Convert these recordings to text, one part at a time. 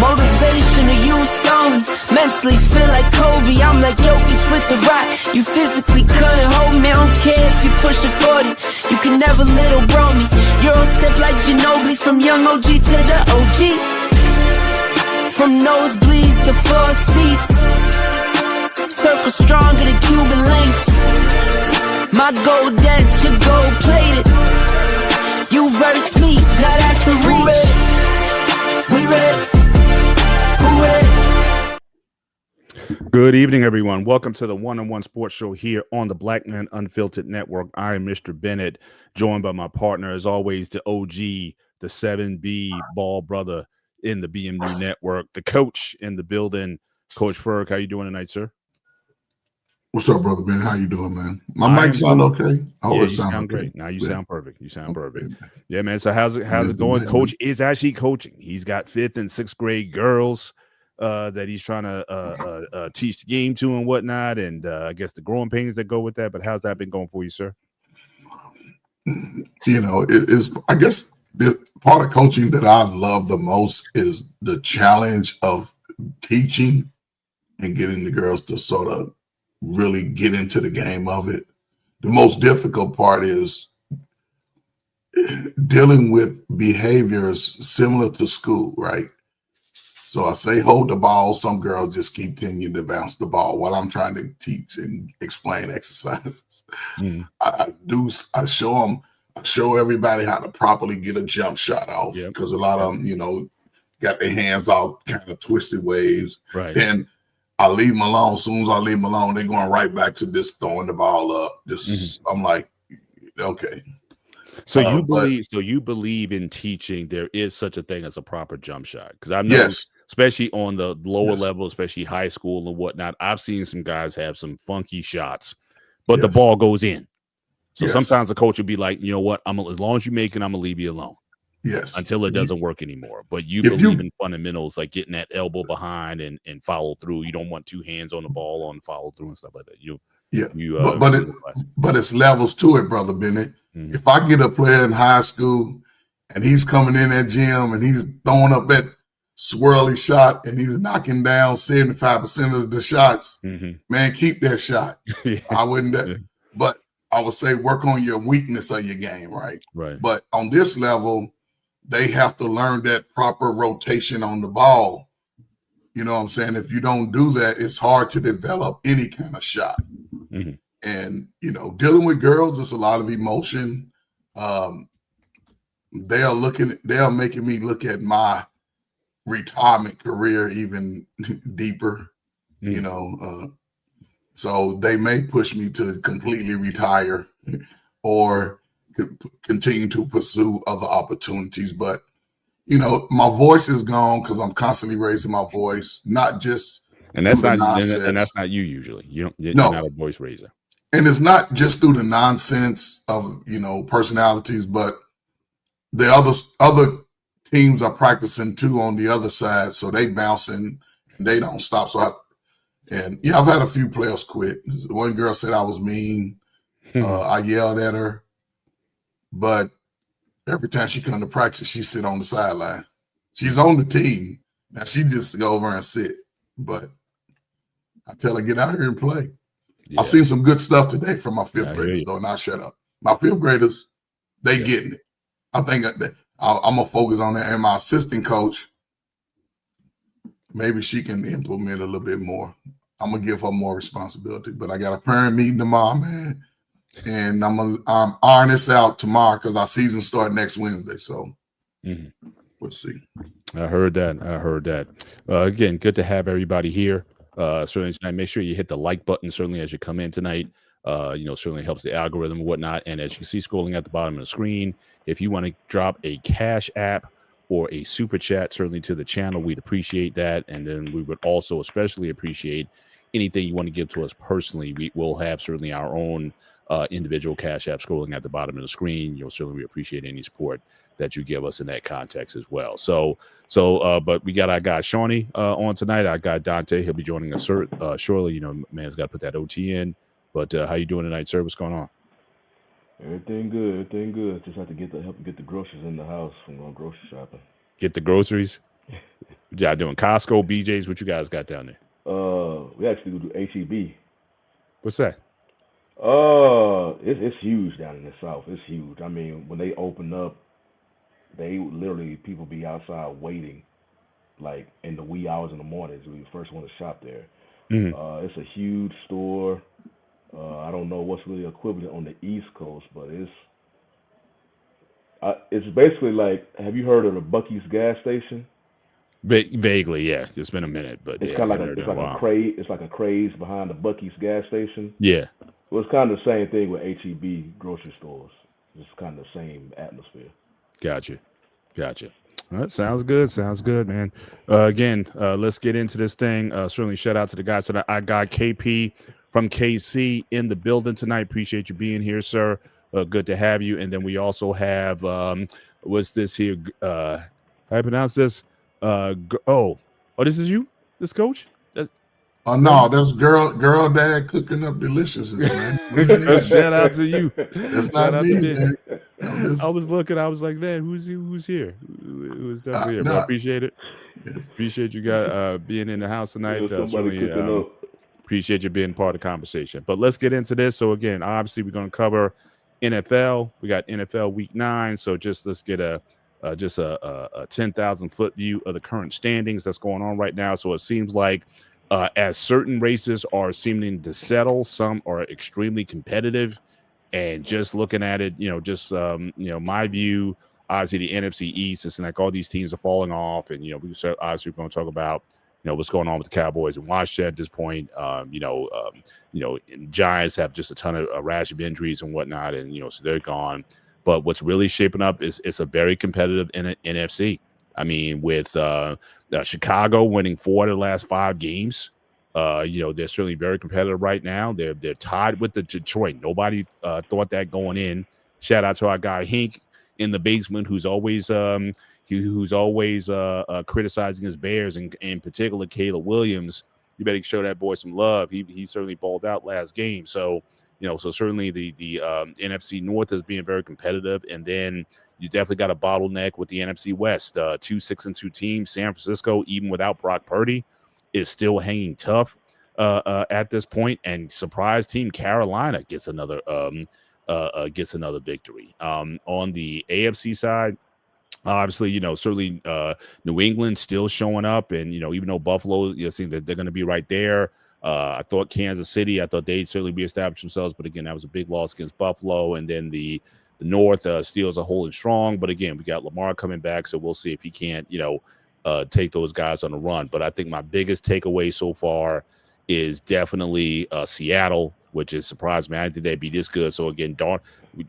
Motivation to use only. Mentally feel like Kobe, I'm like Jokic with the rock. You physically couldn't hold me, I don't care if you're pushing 40. You can never little bro me. Euro step like Ginobili, from young OG to the OG. From nosebleeds to floor seats. Circle stronger than Cuban links. My gold dance, your gold plated. You verse me, now that's a reach. We ready. Good evening, everyone. Welcome to the One-on-One Sports Show here on the Black Man Unfiltered Network. I am Mr. Bennett, joined by my partner, as always, the OG, the 7B ball brother in the BMU Network, the coach in the building, Coach Ferg. How you doing tonight, sir? What's up, brother Ben? How you doing, man? My mic sound okay? Oh, yeah, you sound great. Now you sound perfect. You sound perfect. Yeah, man. So how's it going? Coach is actually coaching. He's got 5th and 6th grade girls that he's trying to teach the game to and whatnot, and I guess the growing pains that go with that. But how's that been going for you, sir? You know, I guess the part of coaching that I love the most is the challenge of teaching and getting the girls to sort of really get into the game of it. The most difficult part is dealing with behaviors similar to school, right? So I say hold the ball. Some girls just continue to bounce the ball while I'm trying to teach and explain exercises. I show everybody how to properly get a jump shot off, because a lot of them, you know, got their hands out kind of twisted ways. Right. Then I leave them alone. As soon as I leave them alone, they're going right back to just throwing the ball up. I'm like, okay. So you believe in teaching there is such a thing as a proper jump shot? Because I've noticed, especially on the lower level, especially high school and whatnot, I've seen some guys have some funky shots, but the ball goes in. So sometimes the coach would be like, you know what, as long as you make it, I'm gonna leave you alone. Yes. Until it doesn't work anymore. But you believe in fundamentals, like getting that elbow behind and follow through. You don't want 2 hands on the ball on follow through and stuff like that. But it's levels to it, brother Bennett. If I get a player in high school and he's coming in that gym and he's throwing up that swirly shot and he's knocking down 75% of the shots, man, keep that shot. I wouldn't, but I would say work on your weakness of your game, right? Right. But on this level, they have to learn that proper rotation on the ball. You know what I'm saying? If you don't do that, it's hard to develop any kind of shot. And, you know, dealing with girls is a lot of emotion. They are making me look at my retirement career even deeper, you know. So they may push me to completely retire or continue to pursue other opportunities. But, you know, my voice is gone because I'm constantly raising my voice, not just and that's not you usually. You're not a voice raiser. And it's not just through the nonsense of, you know, personalities, but the other teams are practicing too on the other side. So they bouncing and they don't stop. So I've had a few players quit. One girl said I was mean. I yelled at her, but every time she come to practice, she sit on the sideline. She's on the team. Now she just go over and sit, but I tell her, get out here and play. I seen some good stuff today from my 5th graders, though, and I'll shut up. My 5th graders, they getting it. I think that I'm going to focus on that. And my assistant coach, maybe she can implement a little bit more. I'm going to give her more responsibility. But I got a parent meeting tomorrow, man, and I'm iron this out tomorrow because our season start next Wednesday. So we'll see. I heard that. Again, good to have everybody here. Certainly tonight, make sure you hit the like button certainly as you come in tonight. Certainly helps the algorithm and whatnot. And as you can see scrolling at the bottom of the screen, if you want to drop a Cash App or a super chat certainly to the channel, we'd appreciate that. And then we would also especially appreciate anything you want to give to us personally. We will have certainly our own individual Cash App scrolling at the bottom of the screen. Certainly we appreciate any support that you give us in that context as well. But we got our guy Shawnee on tonight. Our guy Dante, he'll be joining us shortly. Man's got to put that OT in. But how you doing tonight, sir? What's going on? Everything good. Just have to help get the groceries in the house from going grocery shopping. Get the groceries? Yeah, doing Costco, BJ's. What you guys got down there? We actually do HEB. What's that? It's huge down in the South. It's huge. I mean, when they open up, people be outside waiting, like in the wee hours in the mornings. We first want to shop there. Mm-hmm. It's a huge store. I don't know what's really equivalent on the East Coast, but it's basically like, have you heard of the Buc-ee's gas station? Vaguely, yeah. It's been a minute, but it's kind of like a craze. It's like a craze behind the Buc-ee's gas station. Yeah. Well, it's kind of the same thing with HEB grocery stores. It's kind of the same atmosphere. Gotcha. All right, sounds good, man. Again, let's get into this thing. Certainly shout out to the guys. So I got KP from KC in the building tonight. Appreciate you being here, sir. Good to have you. And then we also have, what's this here? How do I pronounce this? This is you? This coach? No, that's girl dad cooking up deliciousness, man. Shout out to you. That's not me, man. I was looking. I was like, man, who's here? Who's definitely here? But I appreciate it. Yeah. Appreciate you guys being in the house tonight. Appreciate you being part of the conversation. But let's get into this. So again, obviously, we're going to cover NFL. We got NFL Week 9. So let's get a 10,000 foot view of the current standings that's going on right now. So it seems like as certain races are seeming to settle, some are extremely competitive. And just looking at it, my view, obviously the NFC East, it's like all these teams are falling off. And, we're going to talk about, what's going on with the Cowboys and Washington at this point. Giants have just a ton of a rash of injuries and whatnot. And, so they're gone. But what's really shaping up is it's a very competitive NFC. I mean, with Chicago winning 4 of the last 5 games, they're certainly very competitive right now. They're tied with the Detroit. Nobody thought that going in. Shout out to our guy Hink in the basement, who's always criticizing his Bears, and in particular Caleb Williams. You better show that boy some love. He certainly balled out last game. So certainly the NFC North is being very competitive, and then you definitely got a bottleneck with the NFC West. 2 6-2 teams. San Francisco, even without Brock Purdy, is still hanging tough at this point. And surprise team Carolina gets another victory. On the AFC side, obviously, certainly New England still showing up, and even though Buffalo, seeing that they're going to be right there. I thought Kansas City, they'd certainly reestablish themselves, but again, that was a big loss against Buffalo. And then the North, Steelers are holding strong, but again, we got Lamar coming back, so we'll see if he can't, take those guys on the run. But I think my biggest takeaway so far is definitely Seattle, which is surprised me. I didn't think they'd be this good. So again,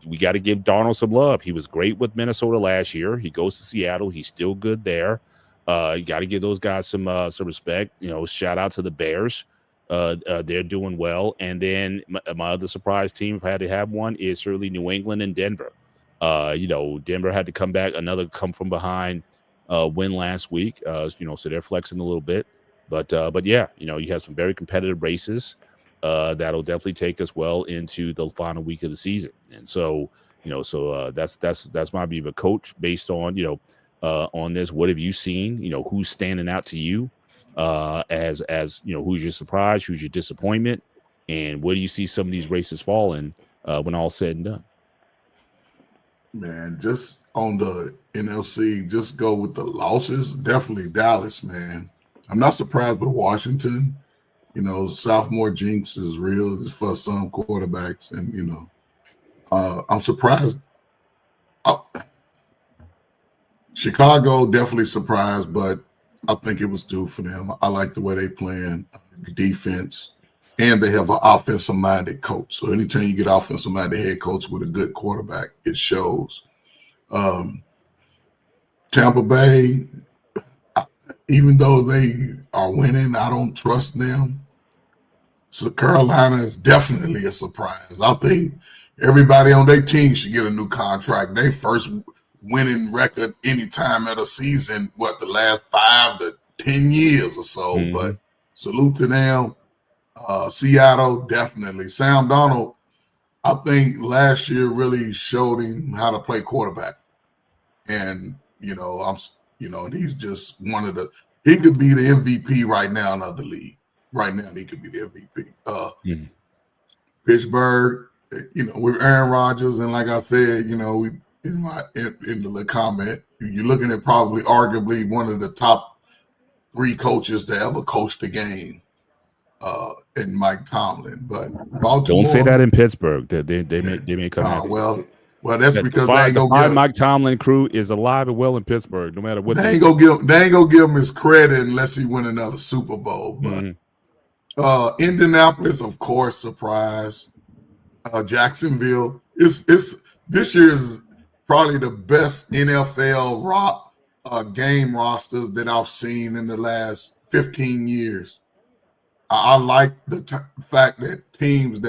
we got to give Darnold some love. He was great with Minnesota last year. He goes to Seattle. He's still good there. You got to give those guys some respect. Shout out to the Bears. They're doing well. And then my other surprise team, if I had to have one, is certainly New England and Denver. Denver had to come back, another come from behind win last week. So they're flexing a little bit. But yeah, you have some very competitive races that'll definitely take us well into the final week of the season. And so, that's my view of a coach based on, on this. What have you seen? Who's standing out to you? As who's your surprise, who's your disappointment, and where do you see some of these races falling when all said and done? Man, just on the NFC, just go with the losses. Definitely Dallas, man. I'm not surprised with Washington. Sophomore jinx is real for some quarterbacks, and I'm surprised. Chicago definitely surprised, but I think it was due for them. I like the way they playing defense, and they have an offensive-minded coach. So anytime you get offensive-minded head coach with a good quarterback, it shows. Tampa Bay, even though they are winning, I don't trust them. So Carolina is definitely a surprise. I think everybody on their team should get a new contract. They first winning record any time of the season, the last 5 to 10 years or so. Mhm. But salute to them. Seattle, definitely. Sam Darnold, I think last year really showed him how to play quarterback. And, and he's just he could be the MVP right now in the league. Right now, he could be the MVP. Pittsburgh, with Aaron Rodgers, and like I said, in the little comment, you're looking at probably arguably one of the top 3 coaches to ever coach the game, in Mike Tomlin. But Baltimore, don't say that in Pittsburgh. They may come after you. Well, that's because they ain't gonna give Mike Tomlin crew is alive and well in Pittsburgh, no matter what. They ain't gonna give him his credit unless he win another Super Bowl. But Indianapolis, of course, surprise. Jacksonville. It's this year is probably the best NFL game rosters that I've seen in the last 15 years. I like the fact that teams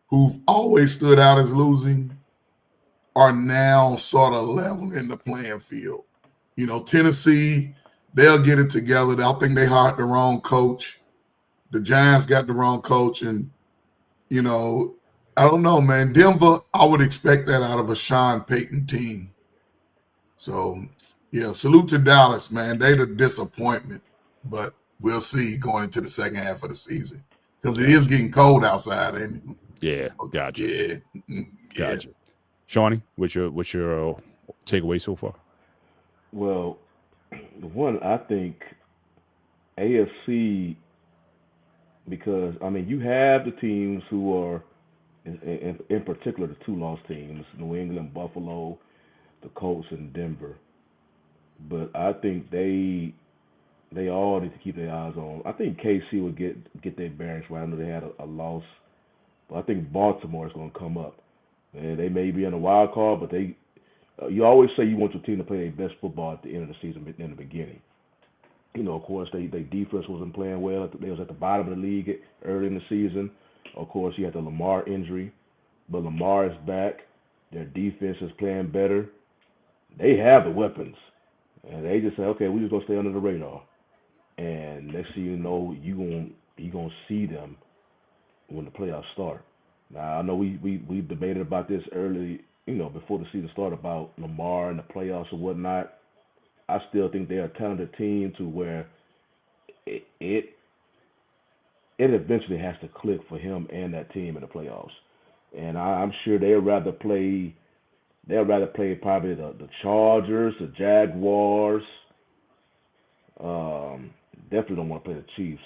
who've always stood out as losing are now sort of leveling the playing field. Tennessee, they'll get it together. I think they hired the wrong coach. The Giants got the wrong coach, and I don't know, man. Denver, I would expect that out of a Sean Payton team. So, yeah, salute to Dallas, man. They the disappointment, but we'll see going into the second half of the season because it is getting cold outside, ain't it? Yeah, gotcha. Yeah. Gotcha. Shawnee, what's your takeaway so far? Well, the one I think AFC, because you have the teams who are in particular the 2 lost teams, New England, Buffalo, the Colts, and Denver. But I think they all need to keep their eyes on. I think KC would get their bearings right. I know they had a loss, but I think Baltimore is going to come up. And they may be in a wild card, but you always say you want your team to play their best football at the end of the season, in the beginning. Of course, their defense wasn't playing well. They was at the bottom of the league early in the season. Of course, you had the Lamar injury, but Lamar is back. Their defense is playing better. They have the weapons, and they just say, okay, we're just gonna stay under the radar. And next thing you know, you gonna see them when the playoffs start. Now I know we debated about this early, before the season started about Lamar and the playoffs and whatnot. I still think they're a talented team to where it eventually has to click for him and that team in the playoffs. And I'm sure they'd rather play probably the Chargers, the Jaguars. Definitely don't want to play the Chiefs.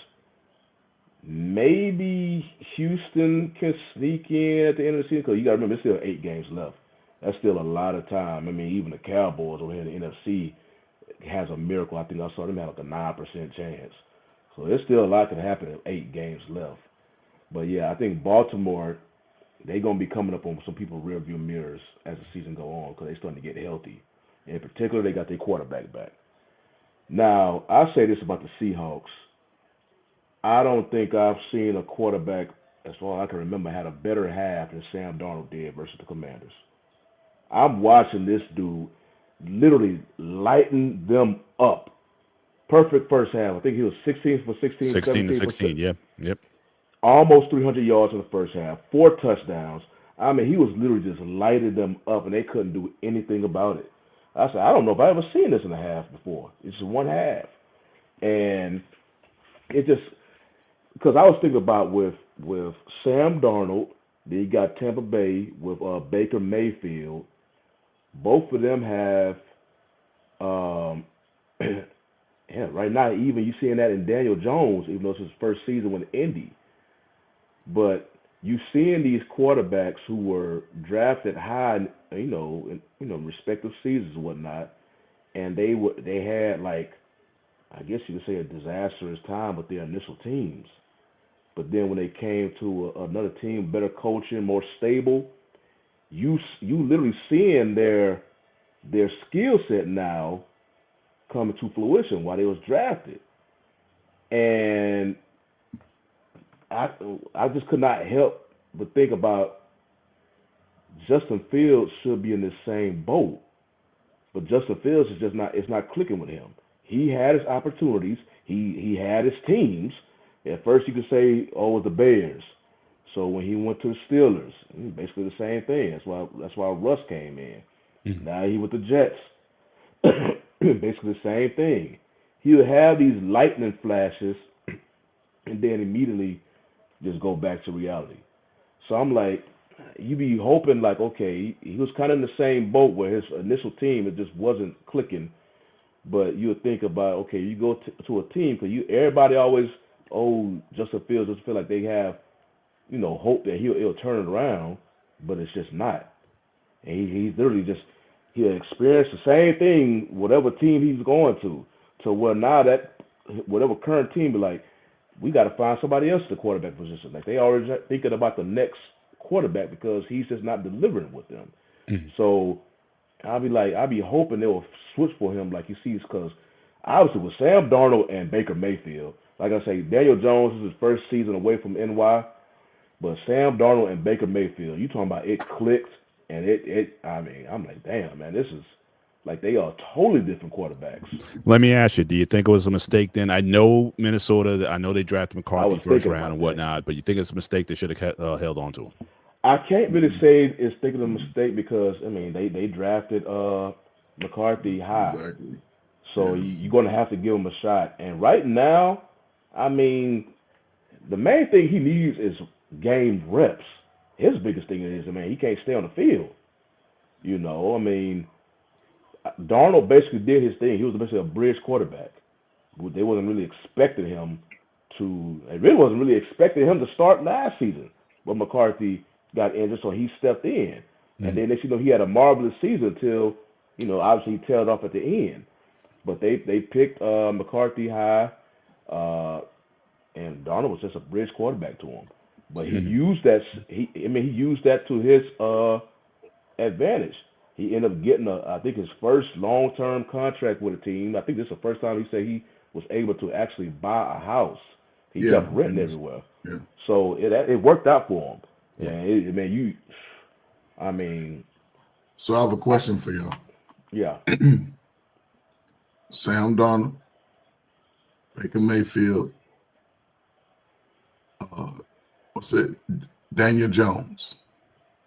Maybe Houston can sneak in at the end of the season because you got to remember, there's still 8 games left. That's still a lot of time. Even the Cowboys over here in the NFC has a miracle. I think I saw them have like a 9% chance. So there's still a lot that can happen in 8 games left. But yeah, I think Baltimore, they're going to be coming up on some people's rearview mirrors as the season go on because they're starting to get healthy. In particular, they got their quarterback back. Now, I say this about the Seahawks. I don't think I've seen a quarterback, as far as I can remember, had a better half than Sam Darnold did versus the Commanders. I'm watching this dude literally lighten them up. Perfect first half. I think he was 16 for 16. 16 to 16, yeah. Yep. Almost 300 yards in the first half. 4 touchdowns. He was literally just lighting them up, and they couldn't do anything about it. I said, I don't know if I've ever seen this in a half before. It's just one half. And it just, because I was thinking about with Sam Darnold, then you got Tampa Bay with Baker Mayfield. Both of them have, right now, even you seeing that in Daniel Jones, even though it's his first season with Indy. But you seeing these quarterbacks who were drafted high, in respective seasons and whatnot, and they had, like, I guess you could say a disastrous time with their initial teams. But then when they came to another team, better coaching, more stable, you literally seeing their skill set now coming to fruition while they was drafted. And I just could not help but think about Justin Fields should be in the same boat, but Justin Fields is just not. It's not clicking with him. He had his opportunities. He had his teams. At first, you could say, "Oh, it was the Bears." So when he went to the Steelers, basically the same thing. That's why Russ came in. Mhm. Now he with the Jets, basically the same thing. He'll have these lightning flashes, and then immediately just go back to reality. So I'm like, you be hoping like, okay, he was kind of in the same boat where his initial team it just wasn't clicking. But you would think about, okay, you go to a team because everybody always, Justin Fields just feel like they have, hope that he'll turn it around, but it's just not. And he's literally he'll experience the same thing whatever team he's going to where now that whatever current team be like, we got to find somebody else at the quarterback position. Like they already thinking about the next quarterback because he's just not delivering with them. Mhm. So I'll be hoping they will switch for him like he sees because obviously with Sam Darnold and Baker Mayfield, like I say, Daniel Jones is his first season away from NY, but Sam Darnold and Baker Mayfield, you talking about it clicked and I'm like, damn man, this is like they are totally different quarterbacks. Let me ask you, do you think it was a mistake then? I know Minnesota, I know they drafted McCarthy first round and whatnot, but you think it's a mistake they should have held on to him? I can't really say it's thinking of a mistake because, they drafted McCarthy high. Exactly. So Yes. you're going to have to give him a shot. And right now, the main thing he needs is game reps. His biggest thing is, he can't stay on the field. Darnold basically did his thing. He was basically a bridge quarterback. They wasn't really expecting him to start last season. But McCarthy got injured, so he stepped in. Mm-hmm. And then next he had a marvelous season until, obviously he tailed off at the end. But they picked McCarthy high, and Darnold was just a bridge quarterback to him. But he used that. He used that to his advantage. He ended up getting I think his first long-term contract with a team. I think this is the first time he said he was able to actually buy a house. He kept renting everywhere. Yeah. So it worked out for him. Yeah. So I have a question for y'all. Yeah. Sam Darnold, Baker Mayfield, Daniel Jones.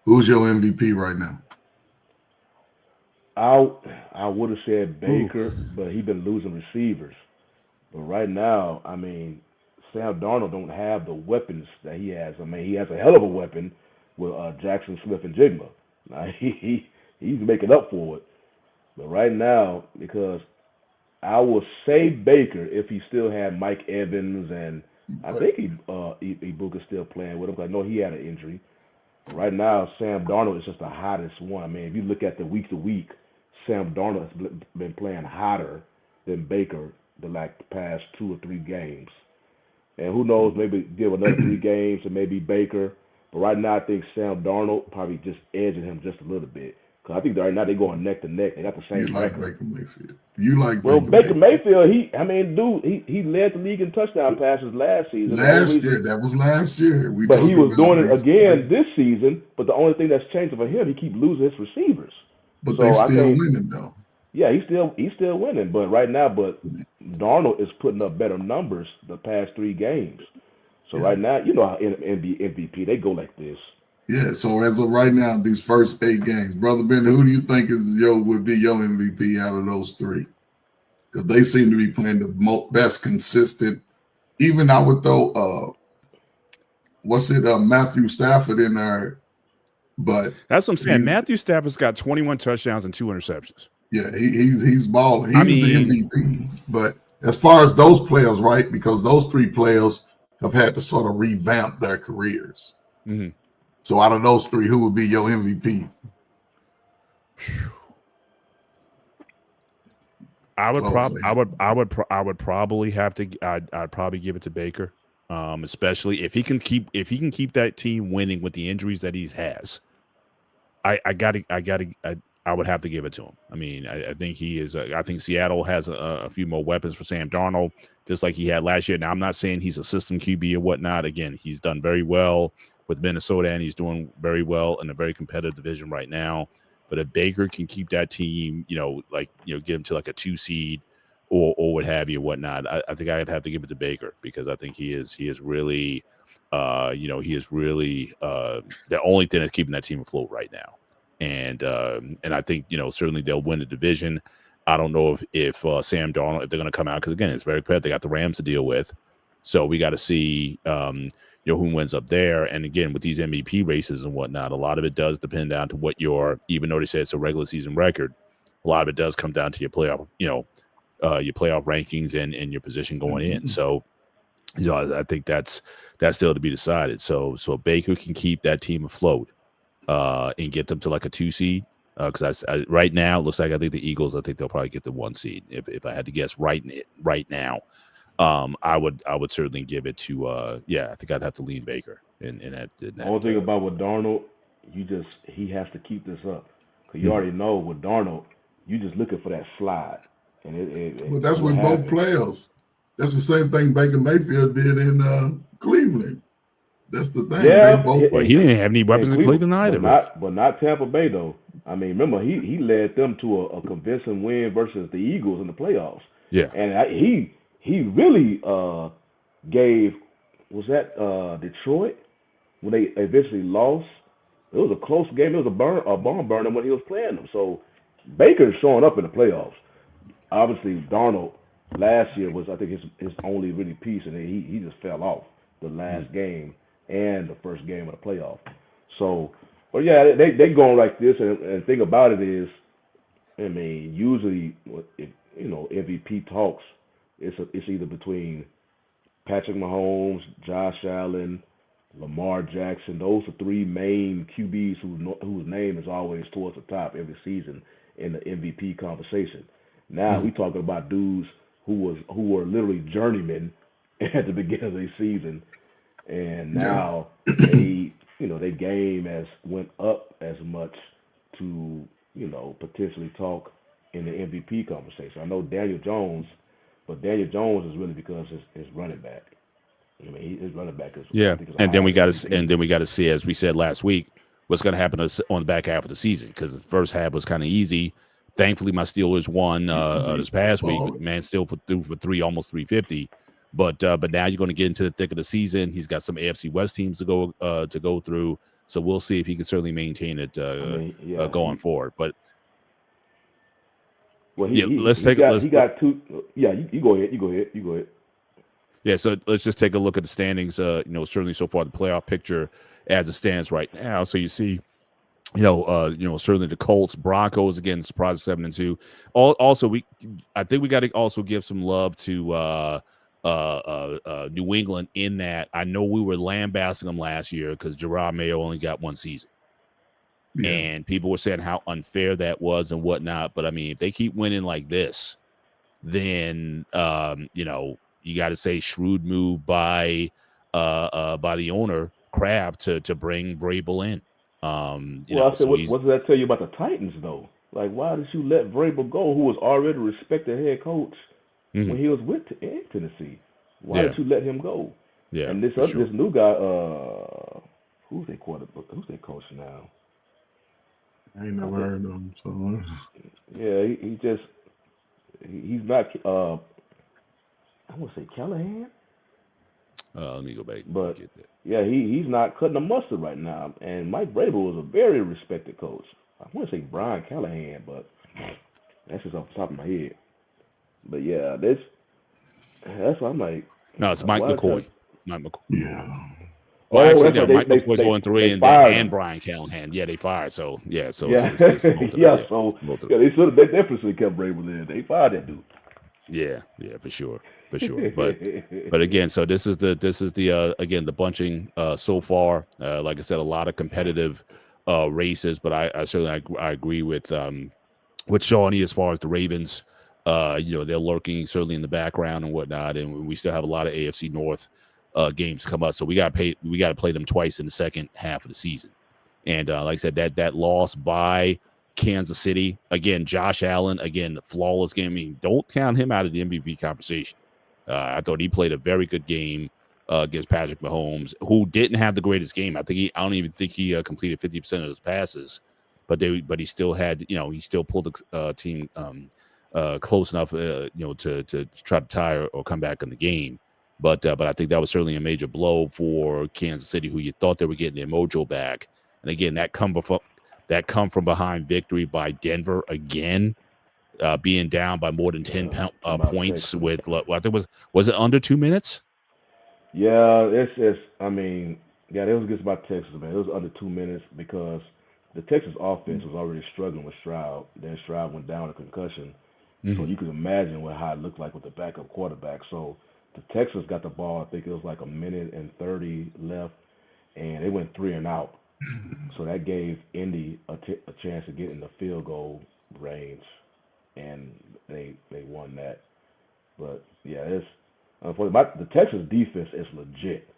Who's your MVP right now? I would have said Baker, but he's been losing receivers. But right now, Sam Darnold don't have the weapons that he has. He has a hell of a weapon with Jackson Smith and Jigma. Now, he's making up for it. But right now, because I will say Baker if he still had Mike Evans and I think Ibuka's still playing with him. I know he had an injury. But right now, Sam Darnold is just the hottest one. If you look at the week to week, Sam Darnold has been playing hotter than Baker the past 2 or 3 games. And who knows, maybe give another 3 games and maybe Baker. But right now, I think Sam Darnold probably just edging him just a little bit. Because I think right now they're going neck to neck. They got the same record. Baker Mayfield. You like Baker Mayfield, he led the league in touchdown passes last season. That was last year. But he was doing it again this season. But the only thing that's changed for him, he keeps losing his receivers. But they still winning, though. Yeah, he's still winning. But right now, Darnold is putting up better numbers the past 3 games. So right now, you know how MVP, they go like this. Yeah, so as of right now, these first 8 games, Brother Ben, who do you think would be your MVP out of those 3? Because they seem to be playing the best consistent. Even I would throw, Matthew Stafford in there. But that's what I'm saying. Matthew Stafford's got 21 touchdowns and 2 interceptions. Yeah, he's balling. He's the MVP. But as far as those players, right, because those 3 players have had to sort of revamp their careers. Mm-hmm. So out of those 3, who would be your MVP? I would probably have to. I'd probably give it to Baker, especially if he can keep that team winning with the injuries that he has. I would have to give it to him. I think he is. I think Seattle has a few more weapons for Sam Darnold, just like he had last year. Now, I'm not saying he's a system QB or whatnot. Again, he's done very well with Minnesota, and he's doing very well in a very competitive division right now. But if Baker can keep that team, get him to like a 2 seed or what have you, whatnot, I think I'd have to give it to Baker because I think he is really, he is really the only thing that's keeping that team afloat right now. And I think certainly they'll win the division. I don't know if Sam Darnold, if they're going to come out, because again, it's very clear they got the Rams to deal with, so we got to see who wins up there. And again, with these MVP races and whatnot, a lot of it does depend down to what even though they say it's a regular season record, a lot of it does come down to your playoff, your playoff rankings and your position going in. So, I think that's still to be decided. So Baker can keep that team afloat and get them to like a 2 seed. Because right now, it looks like I think the Eagles, I think they'll probably get the 1 seed. If I had to guess right now, I would certainly give it to I think I'd have to lean Baker in that. The only thing about with Darnold, he has to keep this up because you already know with Darnold, you just looking for that slide, and well, that's with both players. That's the same thing Baker Mayfield did in Cleveland. That's the thing. Yeah, he didn't have any weapons in Cleveland either. But not Tampa Bay though. I mean, remember he led them to a convincing win versus the Eagles in the playoffs. Yeah, and he really gave, was that Detroit when they eventually lost? It was a close game. It was a barn burner when he was playing them. So Baker's showing up in the playoffs. Obviously, Darnold last year was, I think, his only really piece, and he just fell off the last game and the first game of the playoff. So, but yeah, they going like this, and the thing about it is, I mean, usually, if, MVP talks, it's either between Patrick Mahomes, Josh Allen, Lamar Jackson. Those are 3 main QBs whose name is always towards the top every season in the MVP conversation. Now we talking about dudes who were literally journeymen at the beginning of the season, and now their game has went up as much to potentially talk in the MVP conversation. I know Daniel Jones, but Daniel Jones is really because his running back. I mean, his running back is and then we got to see, as we said last week, what's going to happen on the back half of the season, because the first half was kind of easy. Thankfully, my Steelers won this past week. But man, still threw for almost 350. But now you're going to get into the thick of the season. He's got some AFC West teams to go through. So we'll see if he can certainly maintain it going forward. But let's he got 2. Yeah, you go ahead. Yeah, so let's just take a look at the standings. Certainly so far the playoff picture as it stands right now. So you see, certainly the Colts, Broncos again, surprise 7-2. Also, I think we got to also give some love to New England in that I know we were lambasting them last year because Gerard Mayo only got 1 season. Yeah. And people were saying how unfair that was and whatnot. But I mean, if they keep winning like this, then you got to say shrewd move by the owner Kraft to bring Vrabel in. I said, what does that tell you about the Titans though? Like, why did you let Vrabel go, who was already a respected head coach when he was with in Tennessee? Why did you let him go? Yeah, and this new guy, who's their coach now? I ain't never heard of him. So yeah, he's not. I want to say Callahan. Let me go back. But yeah, he's not cutting the mustard right now. And Mike Vrabel was a very respected coach. I want to say Brian Callahan, but that's just off the top of my head. But yeah, that's what I'm like. No, it's Mike McCoy. Mike McCoy. Yeah. Well, actually, no, Mike McCoy's 0-3, and Brian Callahan. Yeah, they fired. So yeah, it's they definitely kept Vrabel in. They fired that dude. Yeah, for sure. But again, so this is the again the bunching so far. Like I said, a lot of competitive races, but I certainly agree with Shawnee as far as the Ravens. They're lurking certainly in the background and whatnot, and we still have a lot of AFC North games come up. So we got to play them twice in the second half of the season. And like I said, that loss by Kansas City, again, Josh Allen, again, the flawless game. I mean, don't count him out of the MVP conversation. I thought he played a very good game. against Patrick Mahomes, who didn't have the greatest game. I don't even think he completed 50% of his passes, but he still had, he still pulled the team close enough, to try to tie or come back in the game. But I think that was certainly a major blow for Kansas City, who you thought they were getting their mojo back. And again, that come from behind victory by Denver again, being down by more than 10 points Texas. with, I think was it under 2 minutes? Yeah, it was against by Texas, man. It was under 2 minutes because the Texas offense was already struggling with Stroud. Then Stroud went down with a concussion. So you could imagine how it looked like with the backup quarterback. So the Texans got the ball, I think it was like a minute and 30 left, and they went 3 and out. So that gave Indy a chance to get in the field goal range, and they won that. But yeah, it's unfortunately. The Texas defense is legit.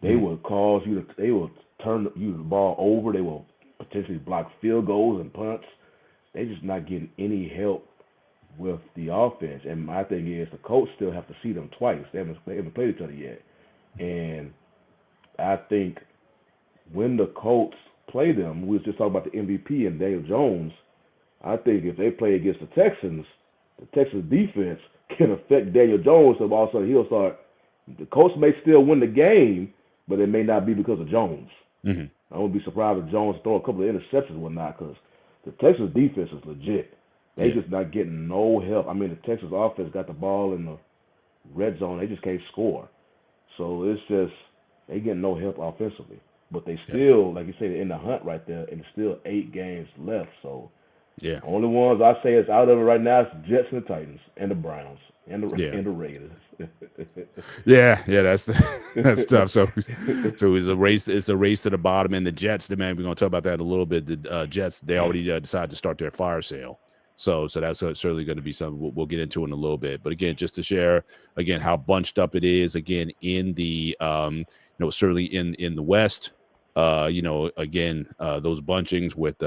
They will cause you to. They will turn you the ball over. They will potentially block field goals and punts. They just not getting any help with the offense. And my thing is, the coach still have to see them twice. They haven't played each other yet. And I think when the Colts play them, we was just talking about the MVP and Daniel Jones. I think if they play against the Texans defense can affect Daniel Jones. So all of a sudden he'll start. The Colts may still win the game, but it may not be because of Jones. I wouldn't be surprised if Jones throw a couple of interceptions and whatnot, because the Texas defense is legit. They just not getting no help. I mean, the Texas offense got the ball in the red zone. They just can't score. So it's just they getting no help offensively. But they still, like you said, in the hunt right there, and still 8 games left. So the only ones I say is out of it right now is the Jets and the Titans and the Browns and the Raiders. That's tough. So it's a race. It's a race to the bottom, and the Jets. We're going to talk about that in a little bit. The Jets, they already decided to start their fire sale. So that's certainly going to be something we'll get into in a little bit. But again, just to share again how bunched up it is again in the certainly in the West. Again, those bunchings with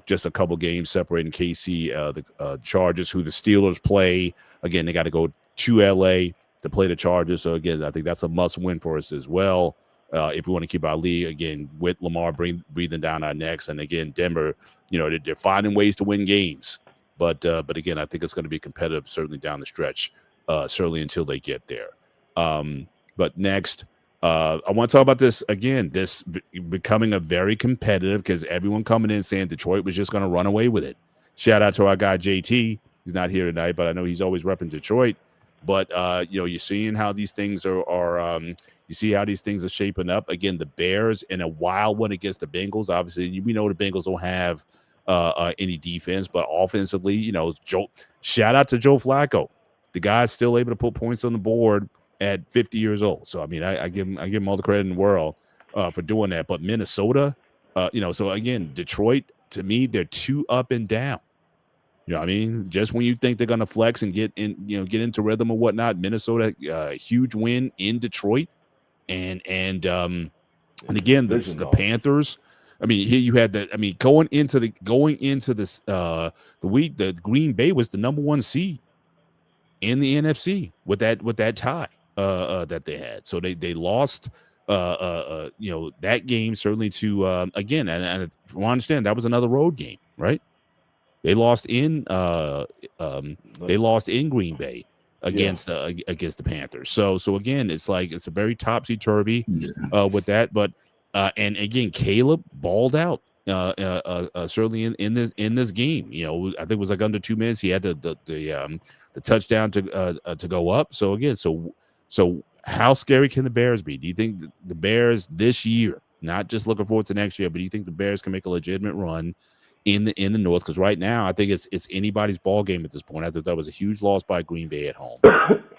just a couple games separating KC, the Chargers, who the Steelers play. Again, they got to go to LA to play the Chargers. So again, I think that's a must win for us as well. If we want to keep our lead again with Lamar breathing down our necks, and again, Denver, they're finding ways to win games, but again, I think it's going to be competitive certainly down the stretch, certainly until they get there. But next, I want to talk about this again. This becoming a very competitive, because everyone coming in saying Detroit was just going to run away with it. Shout out to our guy JT. He's not here tonight, but I know he's always repping Detroit. But you're seeing how these things are. You see how these things are shaping up. Again, the Bears in a wild one against the Bengals. Obviously, we know the Bengals don't have any defense, but offensively, shout out to Joe Flacco. The guy's still able to put points on the board at 50 years old. So I mean, I give him all the credit in the world for doing that. But Minnesota, so again, Detroit, to me, they're too up and down. You know what I mean? Just when you think they're gonna flex and get into rhythm or whatnot, Minnesota, huge win in Detroit. And again, the Panthers. I mean, here you had that. I mean, going into this the week, the Green Bay was the number 1 seed in the NFC with that tie that they had. So they lost that game certainly to again, and from what I understand, that was another road game, right? They lost in Green Bay against the Panthers. So again, it's like it's a very topsy-turvy with that. But and again, Caleb balled out certainly in this game. I think it was like under 2 minutes. He had the touchdown to go up. So again, so how scary can the Bears be? Do you think the Bears this year, not just looking forward to next year, but do you think the Bears can make a legitimate run in the North? Because right now, I think it's anybody's ball game at this point. I thought that was a huge loss by Green Bay at home,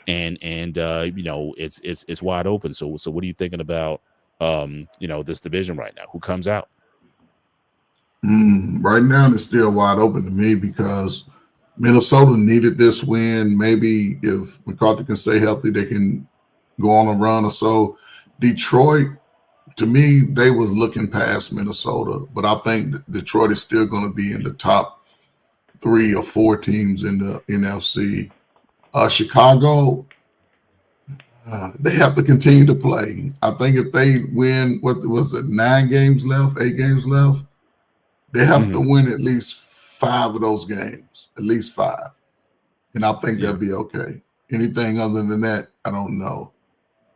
and it's wide open. So what are you thinking about this division right now? Who comes out? Right now, it's still wide open to me because Minnesota needed this win. Maybe if McCarthy can stay healthy, they can go on a run or so. Detroit, to me, they was looking past Minnesota, but I think Detroit is still going to be in the top 3 or 4 teams in the NFC. Chicago, They have to continue to play. I think if they win, what was it, 8 games left, they have to win at least 5 of those games, at least 5. And I think they'll be okay. Anything other than that, I don't know.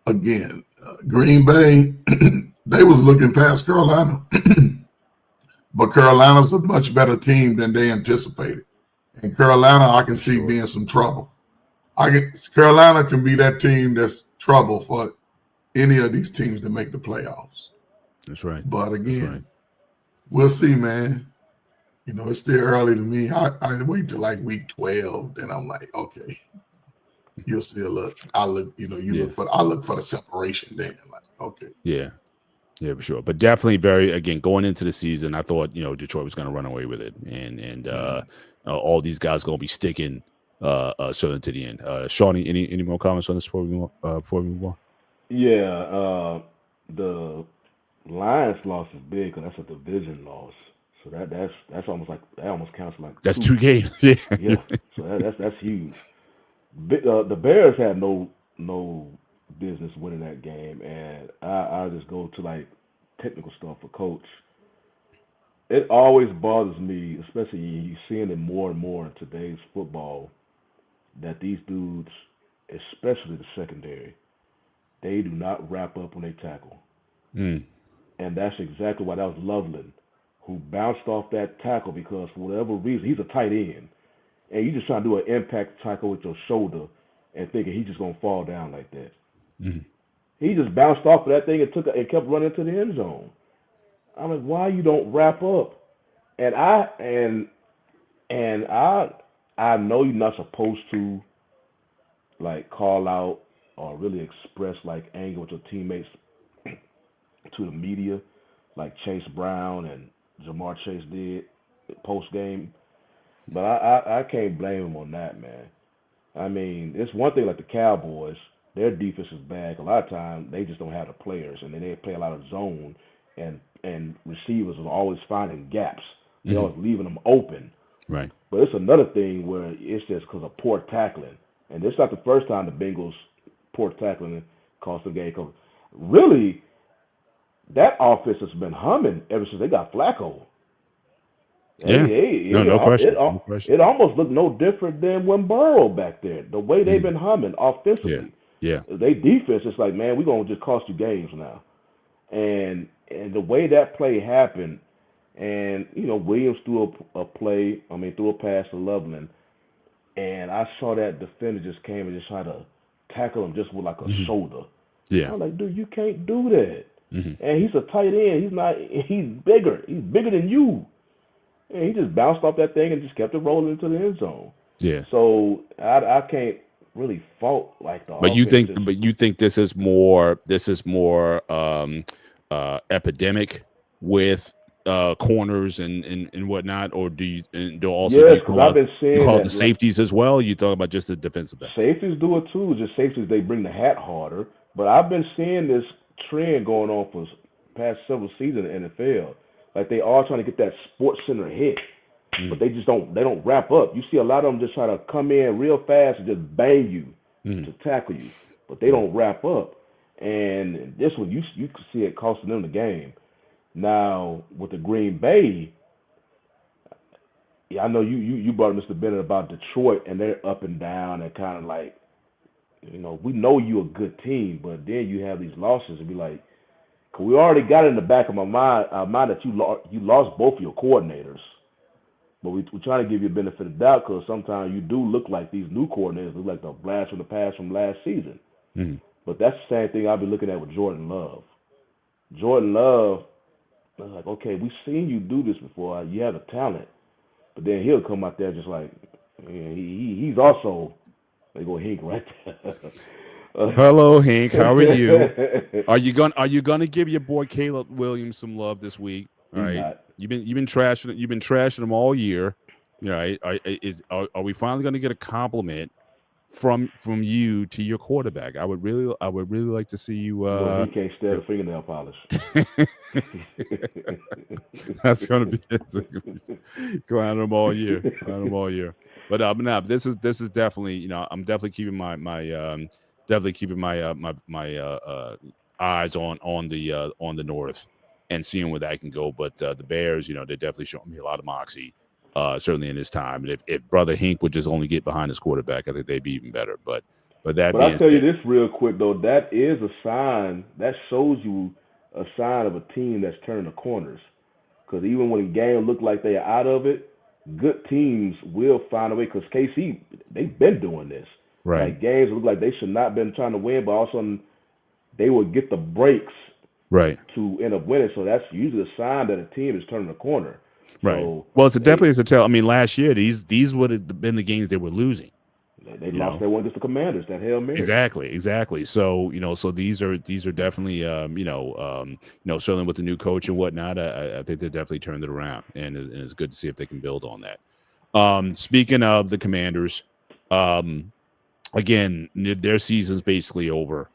Again, Green Bay, they was looking past Carolina. But Carolina's a much better team than they anticipated. And Carolina, I can see being some trouble. Carolina can be that team that's trouble for any of these teams to make the playoffs. That's right. But again, we'll see, man. You know, it's still early to me. I wait till like week 12, then I'm like, okay, you'll still look. I look, you know, I look for the separation then. Like, okay. Yeah. Yeah, for sure. But definitely again, going into the season, I thought, you know, Detroit was going to run away with it. And all these guys going to be sticking certainly to the end. Sean, any more comments on this before we move on? Yeah, the Lions loss is big because that's a division loss. So that's almost like that almost counts like that's 2 games. Yeah. So that's huge. The Bears had no business winning that game, and I just go to like technical stuff for coach. It always bothers me, especially you seeing it more and more in today's football, that these dudes, especially the secondary, they do not wrap up when they tackle. And that's exactly why that was Loveland, who bounced off that tackle because for whatever reason, he's a tight end. And you just trying to do an impact tackle with your shoulder and thinking he's just going to fall down like that. He just bounced off of that thing and kept running to the end zone. I'm like, why you don't wrap up? And I know you're not supposed to like call out or really express like anger with your teammates to the media, like Chase Brown and Jamar Chase did post game. But I can't blame him on that, man. I mean, it's one thing like the Cowboys, their defense is bad. A lot of times they just don't have the players, and then they play a lot of zone, and receivers are always finding gaps. They're always leaving them open. Right. But it's another thing where it's just because of poor tackling. And it's not the first time the Bengals poor tackling cost the game. Really, that offense has been humming ever since they got Flacco. No question. It almost looked no different than when Burrow back there. The way they've been humming offensively. Yeah. They defense is like, man, we're gonna just cost you games now. And the way that play happened, and you know, Williams threw a pass to Loveland, and I saw that defender just came and just tried to tackle him just with like a shoulder. Yeah. I'm like, dude, you can't do that. And he's a tight end. He's bigger. He's bigger than you. And he just bounced off that thing and just kept it rolling into the end zone. Yeah. So I can't really fault like the. But you think this is more epidemic with corners and whatnot, or do you because I've been seeing the safeties as well? You talk about just the defensive back. Safeties do it too. Just safeties, they bring the hat harder. But I've been seeing this trend going on for past several seasons in the NFL. Like they are trying to get that sports center hit, but they don't wrap up. You see a lot of them just try to come in real fast and just bang you to tackle you, but they don't wrap up. And this one, you can see it costing them the game. Now with the Green Bay, I know you brought Mr. Bennett about Detroit, and they're up and down and kind of like, you know, we know you're a good team, but then you have these losses and be like. Cause we already got it in the back of our mind that you lost both of your coordinators, but we're trying to give you a benefit of the doubt because sometimes you do look like these new coordinators look like the blast from the past from last season. But that's the same thing I'll be looking at with Jordan Love. Jordan Love, I was like, okay, we've seen you do this before. You have the talent, but then he'll come out there just like he's also they go Hink right there. Hello, Hank. How are you? Are you gonna give your boy Caleb Williams some love this week? All right. You've been trashing him all year. All right. Are we finally gonna get a compliment from you to your quarterback? I would really like to see you. He can't stand the fingernail polish. That's gonna be clown him all year. But this is definitely, you know, I'm definitely keeping my definitely keeping my eyes on the North and seeing where that can go. But the Bears, they're definitely showing me a lot of moxie, certainly in this time. And if Brother Hink would just only get behind his quarterback, I think they'd be even better. But that But I'll being tell you said, this real quick though, that is a sign that shows you a sign of a team that's turning the corners. Because even when games look like they're out of it, good teams will find a way. Because KC, they've been doing this. right, Like games look like they should not have been trying to win, but all of a sudden they will get the breaks right. to end up winning. So that's usually a sign that a team is turning the corner. Right. So Well, definitely a tell. I mean, last year these would have been the games they were losing. they lost that one against the Commanders, that Hail Mary. Exactly. So so these are definitely certainly with the new coach and whatnot. I think they definitely turned it around, and it's good to see if they can build on that. Speaking of the Commanders, again, their season's basically over.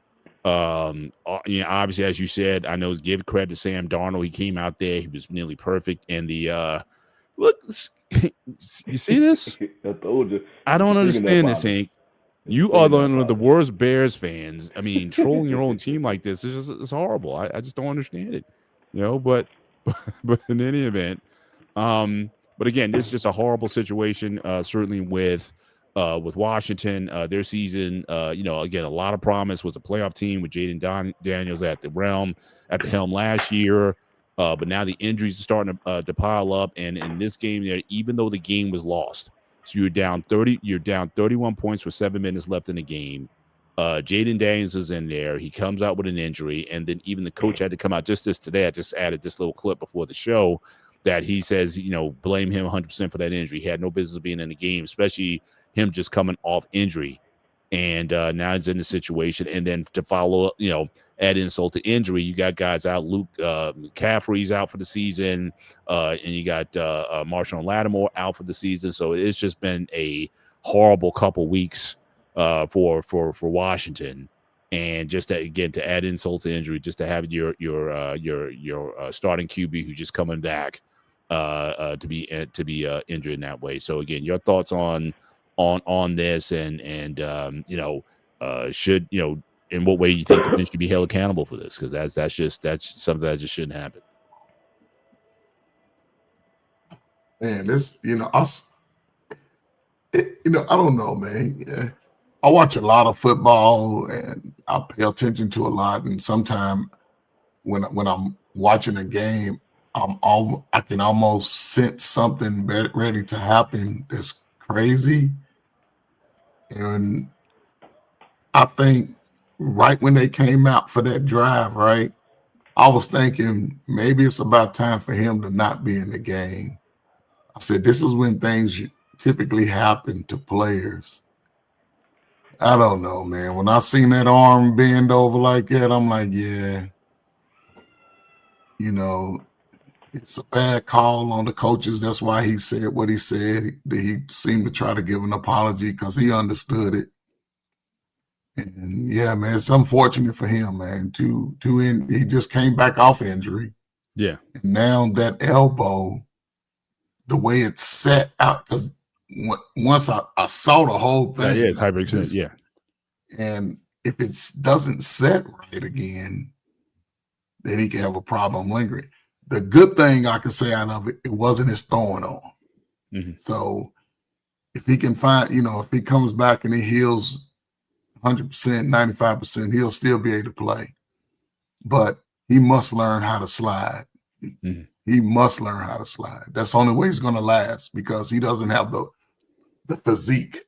Obviously, as you said, I know give credit to Sam Darnold. He came out there, he was nearly perfect, and the look. You see this? I told you. I don't understand this, Hank. You are one of the worst Bears fans. I mean, trolling your own team like this is it's horrible. I just don't understand it. But in any event, but again, this is just a horrible situation. Certainly with Washington, their season. Again, a lot of promise, was a playoff team with Jaden Daniels at the helm last year. But now the injuries are starting to pile up, and in this game, there, even though the game was lost, so you're down 31 points with 7 minutes left in the game. Jaden Daniels is in there. He comes out with an injury, and then even the coach had to come out just today. I just added this little clip before the show that he says, blame him 100% for that injury. He had no business being in the game, especially him just coming off injury. And now he's in the situation. And then to follow up, add insult to injury, you got guys out. Luke McCaffrey's out for the season, and you got Marshawn Lattimore out for the season. So it's just been a horrible couple weeks for Washington. And just to add insult to injury, just to have your starting QB who's just coming back to be injured in that way. So again, your thoughts on this, and should in what way you think Quinn should be held accountable for this? Because that's something that just shouldn't happen. Man, this I don't know, man. Yeah. I watch a lot of football and I pay attention to a lot. And sometimes when I'm watching a game, I can almost sense something ready to happen that's crazy. And I think right when they came out for that drive, right, I was thinking maybe it's about time for him to not be in the game. I said, this is when things typically happen to players. I don't know, man. When I seen that arm bend over like that, I'm like, yeah, it's a bad call on the coaches. That's why he said what he said. He seemed to try to give an apology because he understood it. And yeah, man, it's unfortunate for him, man. He just came back off injury. Yeah. And now that elbow, the way it's set out, because once I saw the whole thing. Yeah, it's hyperextended. Yeah. And if it doesn't set right again, then he can have a problem lingering. The good thing I can say out of it, it wasn't his throwing arm. Mm-hmm. So if he can find, if he comes back and he heals 100%, 95%, he'll still be able to play. But he must learn how to slide. Mm-hmm. He must learn how to slide. That's the only way he's going to last, because he doesn't have the physique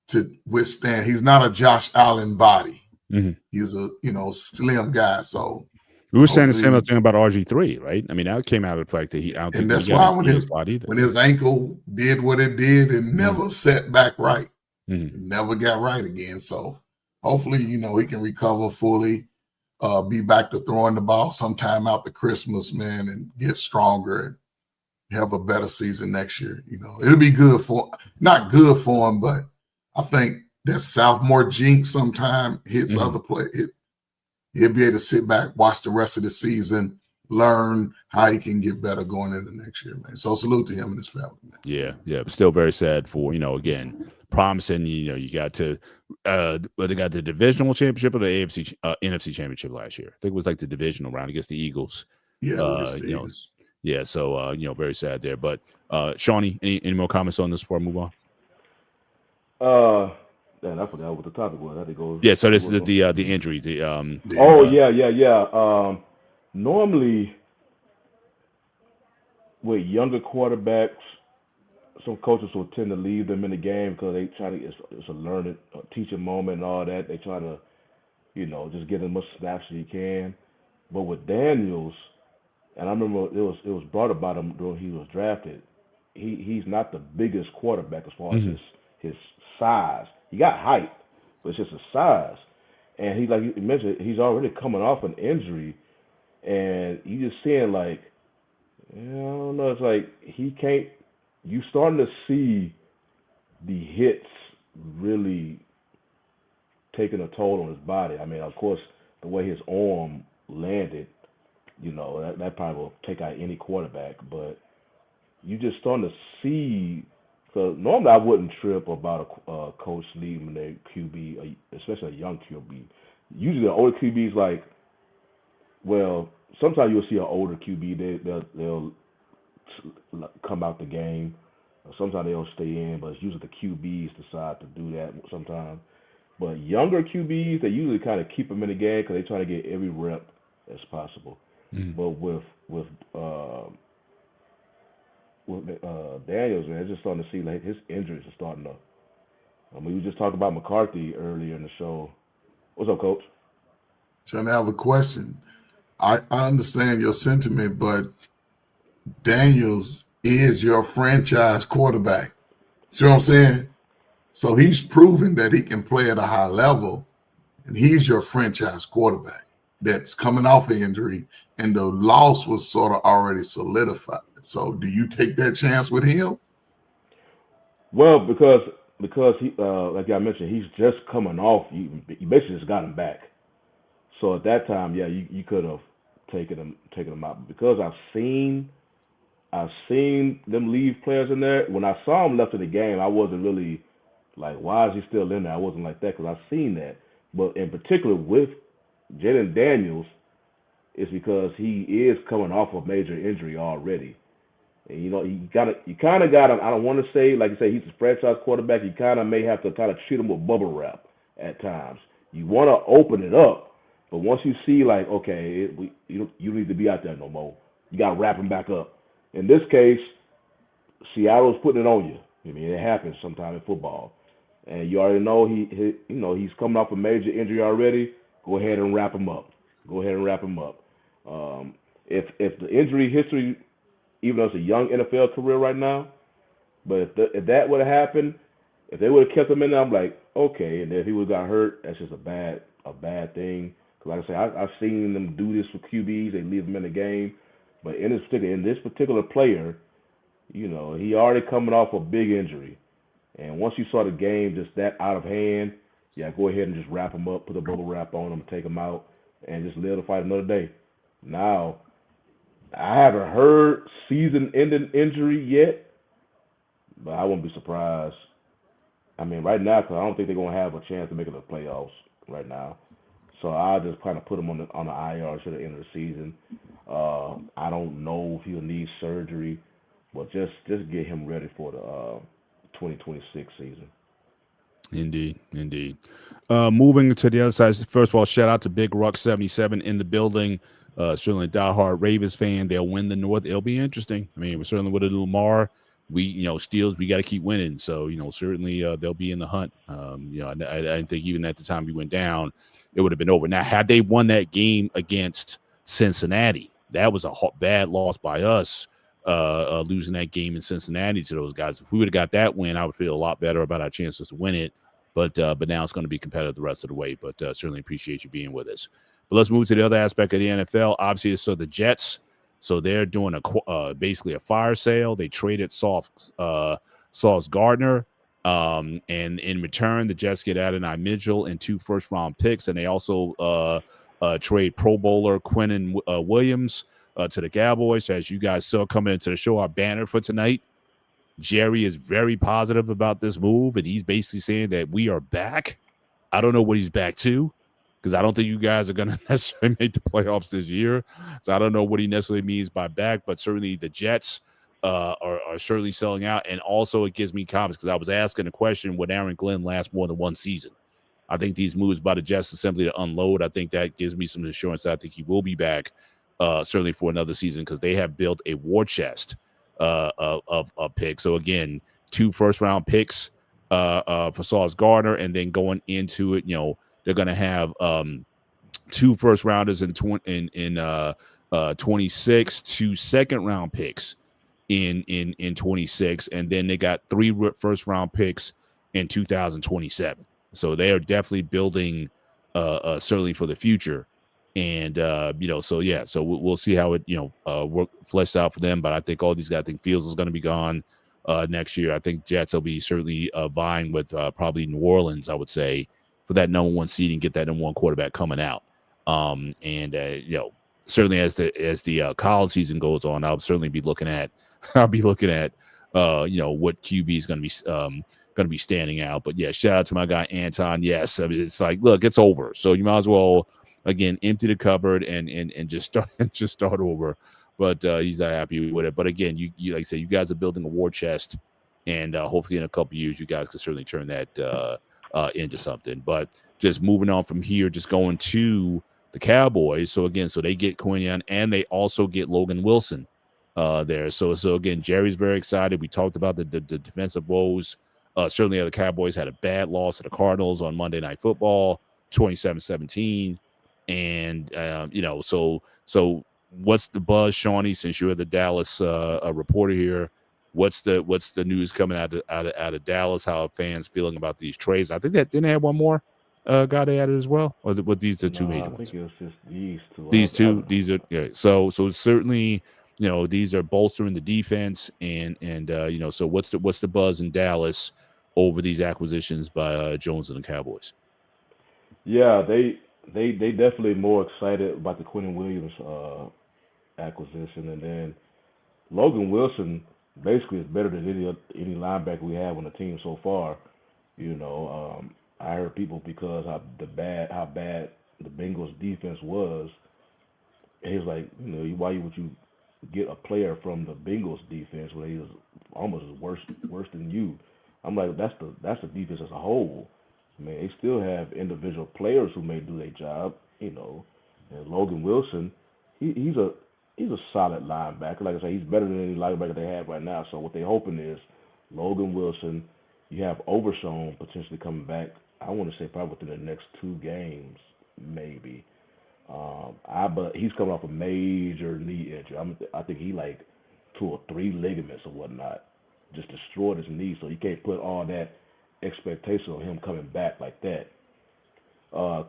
to withstand. He's not a Josh Allen body. Mm-hmm. He's a slim guy. So we were saying the same thing about RG3, right? I mean, that came out of the fact that and that's why when his ankle did what it did, it never set back right. Mm-hmm. It never got right again. So hopefully, he can recover fully, be back to throwing the ball sometime after Christmas, man, and get stronger and have a better season next year. It'll be not good for him, but I think that sophomore jinx sometime hits other players. He'll be able to sit back, watch the rest of the season, learn how he can get better going into next year, man. So salute to him and his family, man. Yeah. But still very sad for, again, promising. You know, you got to they got the divisional championship or the AFC NFC championship last year. I think it was like the divisional round against the Eagles. Yeah, against the You know, Eagles. yeah. So you know, very sad there. But Shawnee, any more comments on this before I move on? And I forgot what the topic was. I think it goes. Yeah. So this is the injury. Oh yeah. Normally, with younger quarterbacks, some coaches will tend to leave them in the game because they try to. It's a learning, teaching moment and all that. They try to, you know, just get as much snaps as you can. But with Daniels, and I remember it was brought about him when he was drafted. He's not the biggest quarterback as far as his size. He got height, but it's just his size. And he, like you mentioned, he's already coming off an injury, and you just seeing like, I don't know. It's like he can't. You starting to see the hits really taking a toll on his body. I mean, of course, the way his arm landed, you know, that probably will take out any quarterback. But you just starting to see. So normally I wouldn't trip about a coach leaving their QB, especially a young QB. Usually the older QBs, like, well, sometimes you'll see an older QB, they'll come out the game. Sometimes they'll stay in, but it's usually the QBs decide to do that sometimes. But younger QBs, they usually kind of keep them in the game because they try to get every rep as possible. But with Daniels, man, it's just starting to see like his injuries are starting to. I mean, we just talked about McCarthy earlier in the show. What's up, Coach? So I have a question. I understand your sentiment, but Daniels is your franchise quarterback. See what I'm saying? So he's proven that he can play at a high level, and he's your franchise quarterback that's coming off an injury, and the loss was sort of already solidified. So do you take that chance with him? Well, because he, like I mentioned, he's just coming off. You basically just got him back. So at that time, yeah, you could have taken him out. But because I've seen them leave players in there. When I saw him left in the game, I wasn't really like, why is he still in there? I wasn't like that because I've seen that. But in particular with Jaden Daniels, it's because he is coming off a major injury already. And, you know, you kind of got him. I don't want to say, like you say, he's a franchise quarterback. You kind of may have to kind of treat him with bubble wrap at times. You want to open it up, but once you see, like, okay, you need to be out there no more, you got to wrap him back up. In this case, Seattle's putting it on you. I mean, it happens sometimes in football, and you already know he's coming off a major injury already. Go ahead and wrap him up. If the injury history, even though it's a young NFL career right now, but if that would have happened, if they would have kept him in there, I'm like, okay. And if he would have got hurt, that's just a bad thing. Because like I say, I've seen them do this for QBs. They leave them in the game. But in this particular player, you know, he already coming off a big injury. And once you saw the game just that out of hand, yeah, go ahead and just wrap him up, put a bubble wrap on him, take him out, and just live to fight another day. Now, I haven't heard season-ending injury yet, but I wouldn't be surprised. I mean, right now, because I don't think they're going to have a chance to make it to the playoffs right now. So I'll just kind of put him on the IR to the end of the season. I don't know if he'll need surgery, but just get him ready for the 2026 season. Indeed. Moving to the other side, first of all, shout out to Big Ruck 77 in the building. Certainly a diehard Ravens fan. They'll win the North. It'll be interesting. I mean, certainly with a Lamar, Steelers, we got to keep winning. So, certainly they'll be in the hunt. I didn't think even at the time we went down, it would have been over. Now, had they won that game against Cincinnati, that was a bad loss by us, losing that game in Cincinnati to those guys. If we would have got that win, I would feel a lot better about our chances to win it. But now it's going to be competitive the rest of the way. But certainly appreciate you being with us. But let's move to the other aspect of the NFL. Obviously, so the Jets. So they're doing basically a fire sale. They traded Sauce Gardner. And in return, the Jets get Adonai Mitchell and 2 first-round picks. And they also trade Pro Bowler Quinnen Williams to the Cowboys. As you guys saw coming into the show, our banner for tonight, Jerry is very positive about this move, and he's basically saying that we are back. I don't know what he's back to, because I don't think you guys are going to necessarily make the playoffs this year. So I don't know what he necessarily means by back, but certainly the Jets are certainly selling out. And also it gives me confidence, because I was asking the question, would Aaron Glenn last more than one season? I think these moves by the Jets are simply to unload. I think that gives me some assurance that I think he will be back certainly for another season, because they have built a war chest of picks. So again, 2 first-round picks for Sauce Gardner, and then going into it, they're going to have 2 first rounders in 26, 2 second round picks in 26, and then they got 3 first round picks in 2027. So they are definitely building certainly for the future. And so we'll see how it work fleshed out for them. But I think all these guys, I think Fields is going to be gone next year. I think Jets will be certainly vying with probably New Orleans, I would say, for that number 1 seed and get that number 1 quarterback coming out. Certainly as the college season goes on, I'll certainly be looking at what QB is going to be standing out. But yeah, shout out to my guy Anton. Yes, I mean, it's like, look, it's over, so you might as well again empty the cupboard and just start over. But he's not happy with it. But again, you like I say, you guys are building a war chest, and hopefully in a couple of years, you guys can certainly turn that into something. But just moving on from here, just going to the Cowboys. So again, they get Quinion, and they also get Logan Wilson there. So again, Jerry's very excited. We talked about the defensive woes. Certainly the Cowboys had a bad loss to the Cardinals on Monday Night Football, 27-17. And so what's the buzz, Shawnee, since you're the Dallas reporter here? What's the news coming out of Dallas? How are fans feeling about these trades? I think that didn't have one more guy they added as well, or what? These are 2 major ones. I think it was just these 2. These are yeah. So certainly these are bolstering the defense, and so what's the buzz in Dallas over these acquisitions by Jones and the Cowboys? Yeah, they definitely more excited about the Quentin Williams acquisition, and then Logan Wilson basically is better than any linebacker we have on the team so far. I heard people, because how bad the Bengals defense was, and he was like, why would you get a player from the Bengals defense when he was almost worse than you? I'm like, that's the defense as a whole. I mean, they still have individual players who may do their job, And Logan Wilson, he's a solid linebacker. Like I say, he's better than any linebacker they have right now. So what they're hoping is Logan Wilson. You have Overshown potentially coming back. I want to say probably within the next 2 games, maybe. But he's coming off a major knee injury. I think he like 2 or 3 ligaments or whatnot. Just destroyed his knee, so you can't put all that expectation on him coming back like that.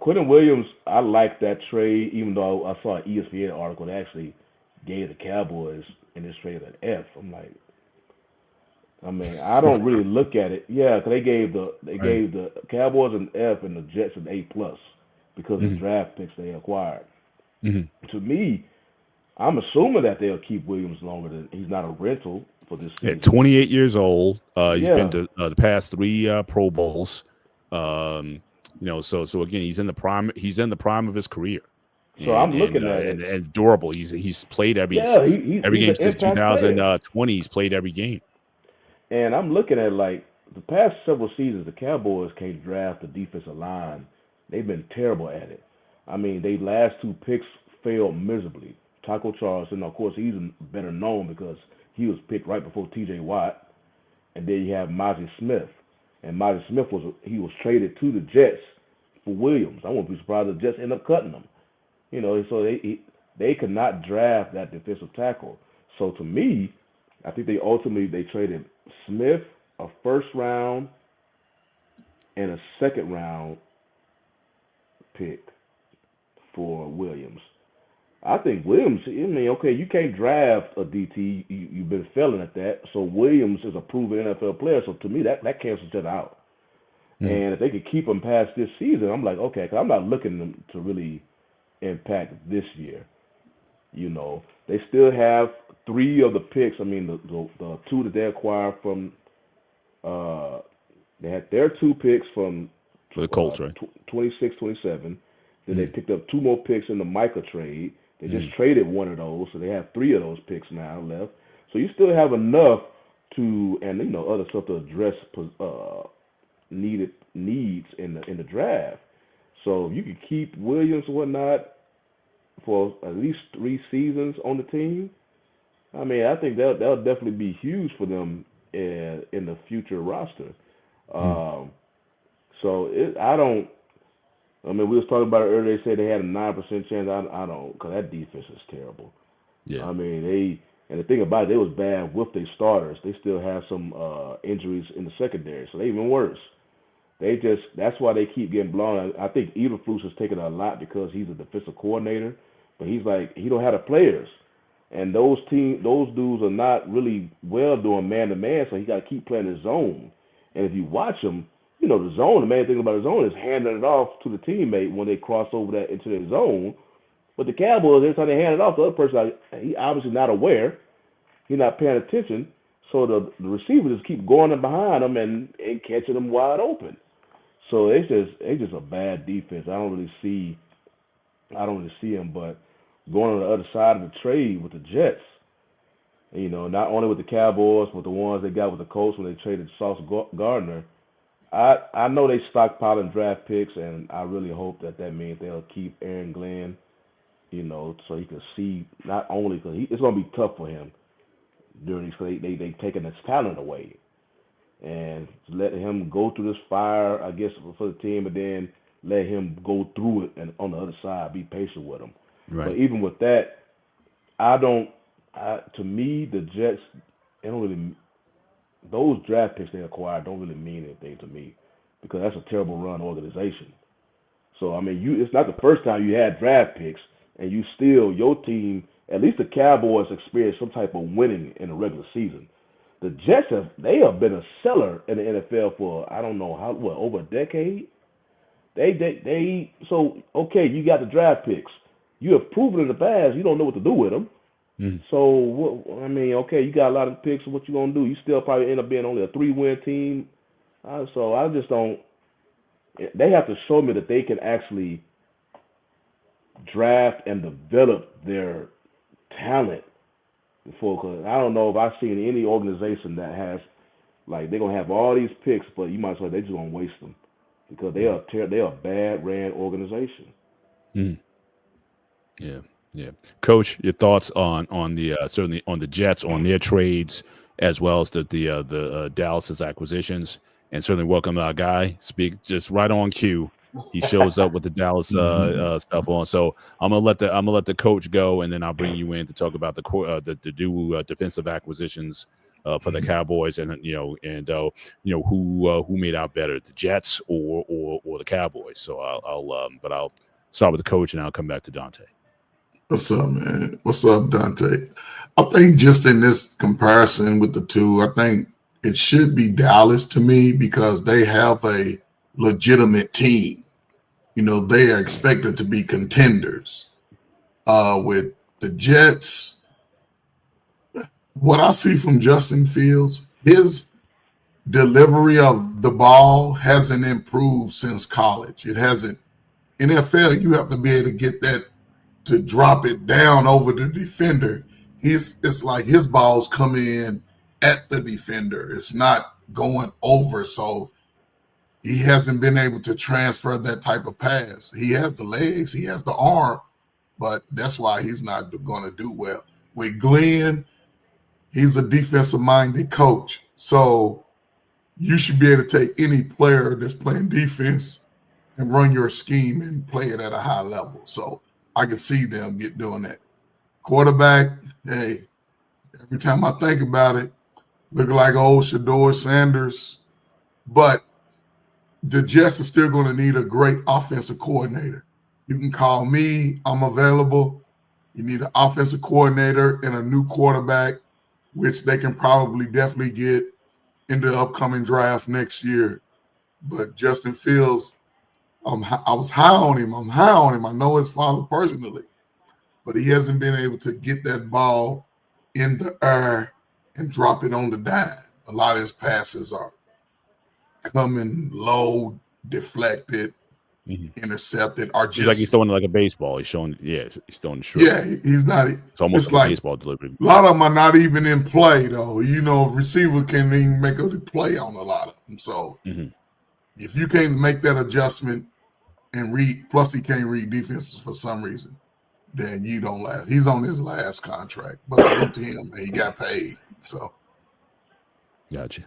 Quentin Williams, I like that trade, even though I saw an ESPN article that actually gave the Cowboys in this trade an F. I'm like, I don't really look at it. Yeah, because they gave the Cowboys an F and the Jets an A+ because of the draft picks they acquired. Mm-hmm. To me, I'm assuming that they'll keep Williams longer than he's not a rental for this season. Yeah, 28 years old. He's been to the past 3 Pro Bowls. So again, he's in the prime. He's in the prime of his career. So I'm looking at it. And durable. He's played every game since 2020. He's played every game. And I'm looking at, like, the past several seasons, the Cowboys can't draft the defensive line. They've been terrible at it. I mean, they last 2 picks failed miserably. Taco Charleston, of course, he's better known because he was picked right before T.J. Watt. And then you have Mozzie Smith. And Mozzie Smith was traded to the Jets for Williams. I wouldn't be surprised if the Jets end up cutting him. So they could not draft that defensive tackle. So to me, I think they ultimately traded Smith, a first round, and a second round pick for Williams. I think Williams, okay, you can't draft a DT. You've been failing at that. So Williams is a proven NFL player. So to me, that cancels it out. Mm-hmm. And if they could keep him past this season, I'm like, okay, because I'm not looking to really impact this year. You know, they still have 3 of the picks. I mean, the 2 that they acquired from they had their 2 picks from For the Colts, right? 26, 27. Then they Mm. picked up 2 more picks in the Micah trade. They just traded 1 of those, so they have 3 of those picks now left. So you still have enough to, and you know, other stuff to address needs in the draft. So you could keep Williams and whatnot for at least 3 seasons on the team. I mean, I think that'll definitely be huge for them in the future roster. So I don't. I mean, we was talking about it earlier. They said they had a 9% chance. I don't, because that defense is terrible. Yeah. I mean, and the thing about it, they was bad with their starters. They still have some injuries in the secondary, so they even worse. That's why they keep getting blown. I think Eberflus has taken a lot because he's a defensive coordinator, but he's like, he don't have the players. And those dudes are not really well doing man to man, so he got to keep playing his zone. And if you watch him, you know, the zone, the main thing about the zone is handing it off to the teammate when they cross over that into their zone. But the Cowboys, every time they hand it off, the other person, he obviously not aware. He's not paying attention. So the receivers just keep going in behind them and catching them wide open. So it's just a bad defense. I don't really see them, but going on the other side of the trade with the Jets, you know, not only with the Cowboys, but the ones they got with the Colts when they traded Sauce Gardner. I know they stockpiling draft picks, and I really hope that means they'll keep Aaron Glenn, you know, so he can see not only because it's going to be tough for him during these. They taking his talent away, and let him go through this fire, I guess, for the team, but then let him go through it and on the other side, be patient with him. Right. But even with that, to me, the Jets, they don't really. Those draft picks they acquired don't really mean anything to me because that's a terrible run organization. So, I mean, it's not the first time you had draft picks and you still, your team, at least the Cowboys experienced some type of winning in the regular season. The Jets have been a seller in the NFL for, I don't know, over a decade? So, okay, you got the draft picks. You have proven in the past you don't know what to do with them. So, I mean, okay, you got a lot of picks. What you going to do? You still probably end up being only a 3-win team. So I just don't – they have to show me that they can actually draft and develop their talent before. Cause I don't know if I've seen any organization that has – like they're going to have all these picks, but you might as well they're just going to waste them because they are a bad-ran organization. Yeah. Yeah, Coach, your thoughts on the certainly on the Jets, on their trades, as well as the Dallas's acquisitions, and certainly welcome our guy. Speak just right on cue. He shows up with the Dallas stuff on. So I'm gonna let the coach go, and then I'll bring you in to talk about the new defensive acquisitions for the Cowboys, and who made out better, the Jets or the Cowboys. So I'll start with the coach, and I'll come back to Dante. What's up, man? What's up, Dante? I think just in this comparison with the two, I think it should be Dallas to me because they have a legitimate team. You know, they are expected to be contenders. With the Jets, what I see from Justin Fields, his delivery of the ball hasn't improved since college. It hasn't. NFL, you have to be able to get that to drop it down over the defender. It's like his balls come in at the defender. It's not going over. So he hasn't been able to transfer that type of pass. He has the legs, he has the arm, but that's why he's not going to do well. With Glenn, he's a defensive-minded coach. So you should be able to take any player that's playing defense and run your scheme and play it at a high level. So I can see them doing that. Quarterback, hey, every time I think about it, look like old Shador Sanders. But the Jets are still going to need a great offensive coordinator. You can call me. I'm available. You need an offensive coordinator and a new quarterback, which they can probably definitely get in the upcoming draft next year. But Justin Fields, I was high on him. I'm high on him. I know his father personally. but he hasn't been able to get that ball in the air and drop it on the dime. A lot of his passes are coming low, deflected, intercepted, or just like he's throwing like a baseball. He's throwing straight. Yeah, he's not. It's almost it's like like a baseball delivery. A lot of them are not even in play, though. You know, a receiver can't even make a play on a lot of them. So if you can't make that adjustment and read, plus he can't read defenses for some reason, then you don't last. He's on his last contract, but salute to him, and he got paid. So, Gotcha.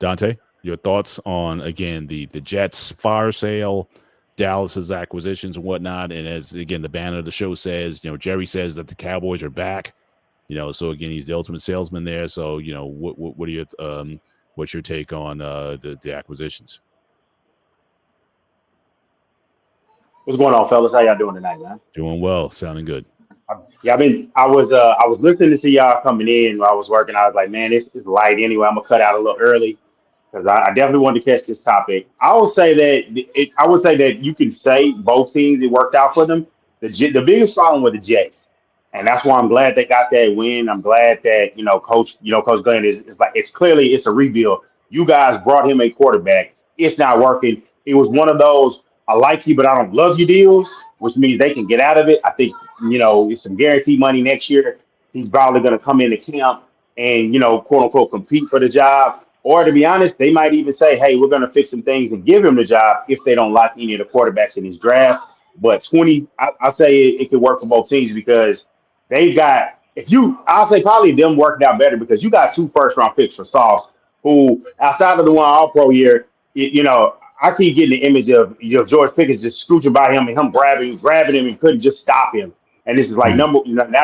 Dante, your thoughts on, again, the Jets fire sale, Dallas's acquisitions and whatnot, and as, again, the banner of the show says, Jerry says that the Cowboys are back, so, again, he's the ultimate salesman there. So, what are your what's your take on the acquisitions? What's going on, fellas? How y'all doing tonight, man? Doing well, sounding good. Yeah, I was listening to see y'all coming in while I was working. I was like, man, it's light anyway. I'm gonna cut out a little early because I definitely wanted to catch this topic. I would say that you can say both teams, it worked out for them. The biggest problem with the Jets, and that's why I'm glad they got that win. I'm glad that Coach Glenn is like, it's a rebuild. You guys brought him a quarterback. It's not working. It was one of those I like you but I don't love you deals, which means they can get out of it. I think it's some guaranteed money next year. He's probably going to come into camp and quote unquote compete for the job. Or to be honest, they might even say, hey, we're going to fix some things and give him the job if they don't like any of the quarterbacks in his draft. But I'll say it could work for both teams because they've got, I'll say probably them working out better because you got 2 first-round picks for Sauce, who outside of the one All-Pro year, I keep getting the image of George Pickens just scooching by him and him grabbing him and couldn't just stop him. And this is like now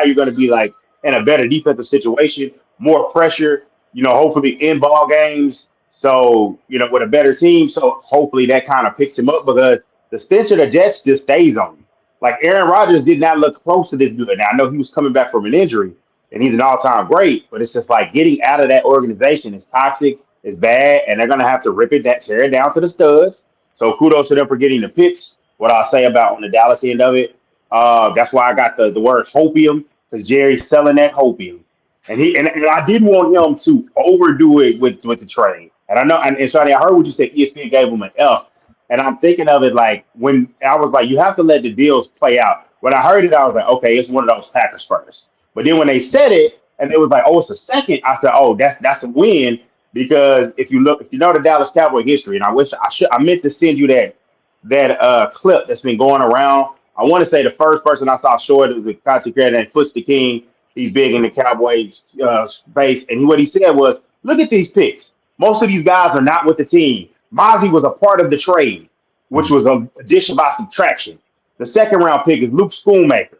you're going to be like in a better defensive situation, more pressure, hopefully in ball games. So, with a better team. So hopefully that kind of picks him up because the stench of the Jets just stays on him. Like Aaron Rodgers did not look close to this good. Now I know he was coming back from an injury and he's an all-time great, but it's just like getting out of that organization is toxic. It's bad, and they're going to have to tear it down to the studs. So kudos to them for getting the picks. What I'll say about on the Dallas end of it, that's why I got the word hopium, because Jerry's selling that hopium. And I didn't want him to overdo it with the trade. And I know, and Shani, I heard what you said, ESPN gave him an F. And I'm thinking of it like when I was like, you have to let the deals play out. When I heard it, I was like, okay, it's one of those Packers first. But then when they said it, and it was like, oh, it's a second, I said, oh, that's a win. Because if you know the Dallas Cowboy history, and I meant to send you that clip that's been going around. I want to say the first person I saw show it was a content creator named Foots the King. He's big in the Cowboys space, and what he said was, "Look at these picks. Most of these guys are not with the team. Mozzie was a part of the trade, which was an addition by subtraction. The second round pick is Luke Schoonmaker.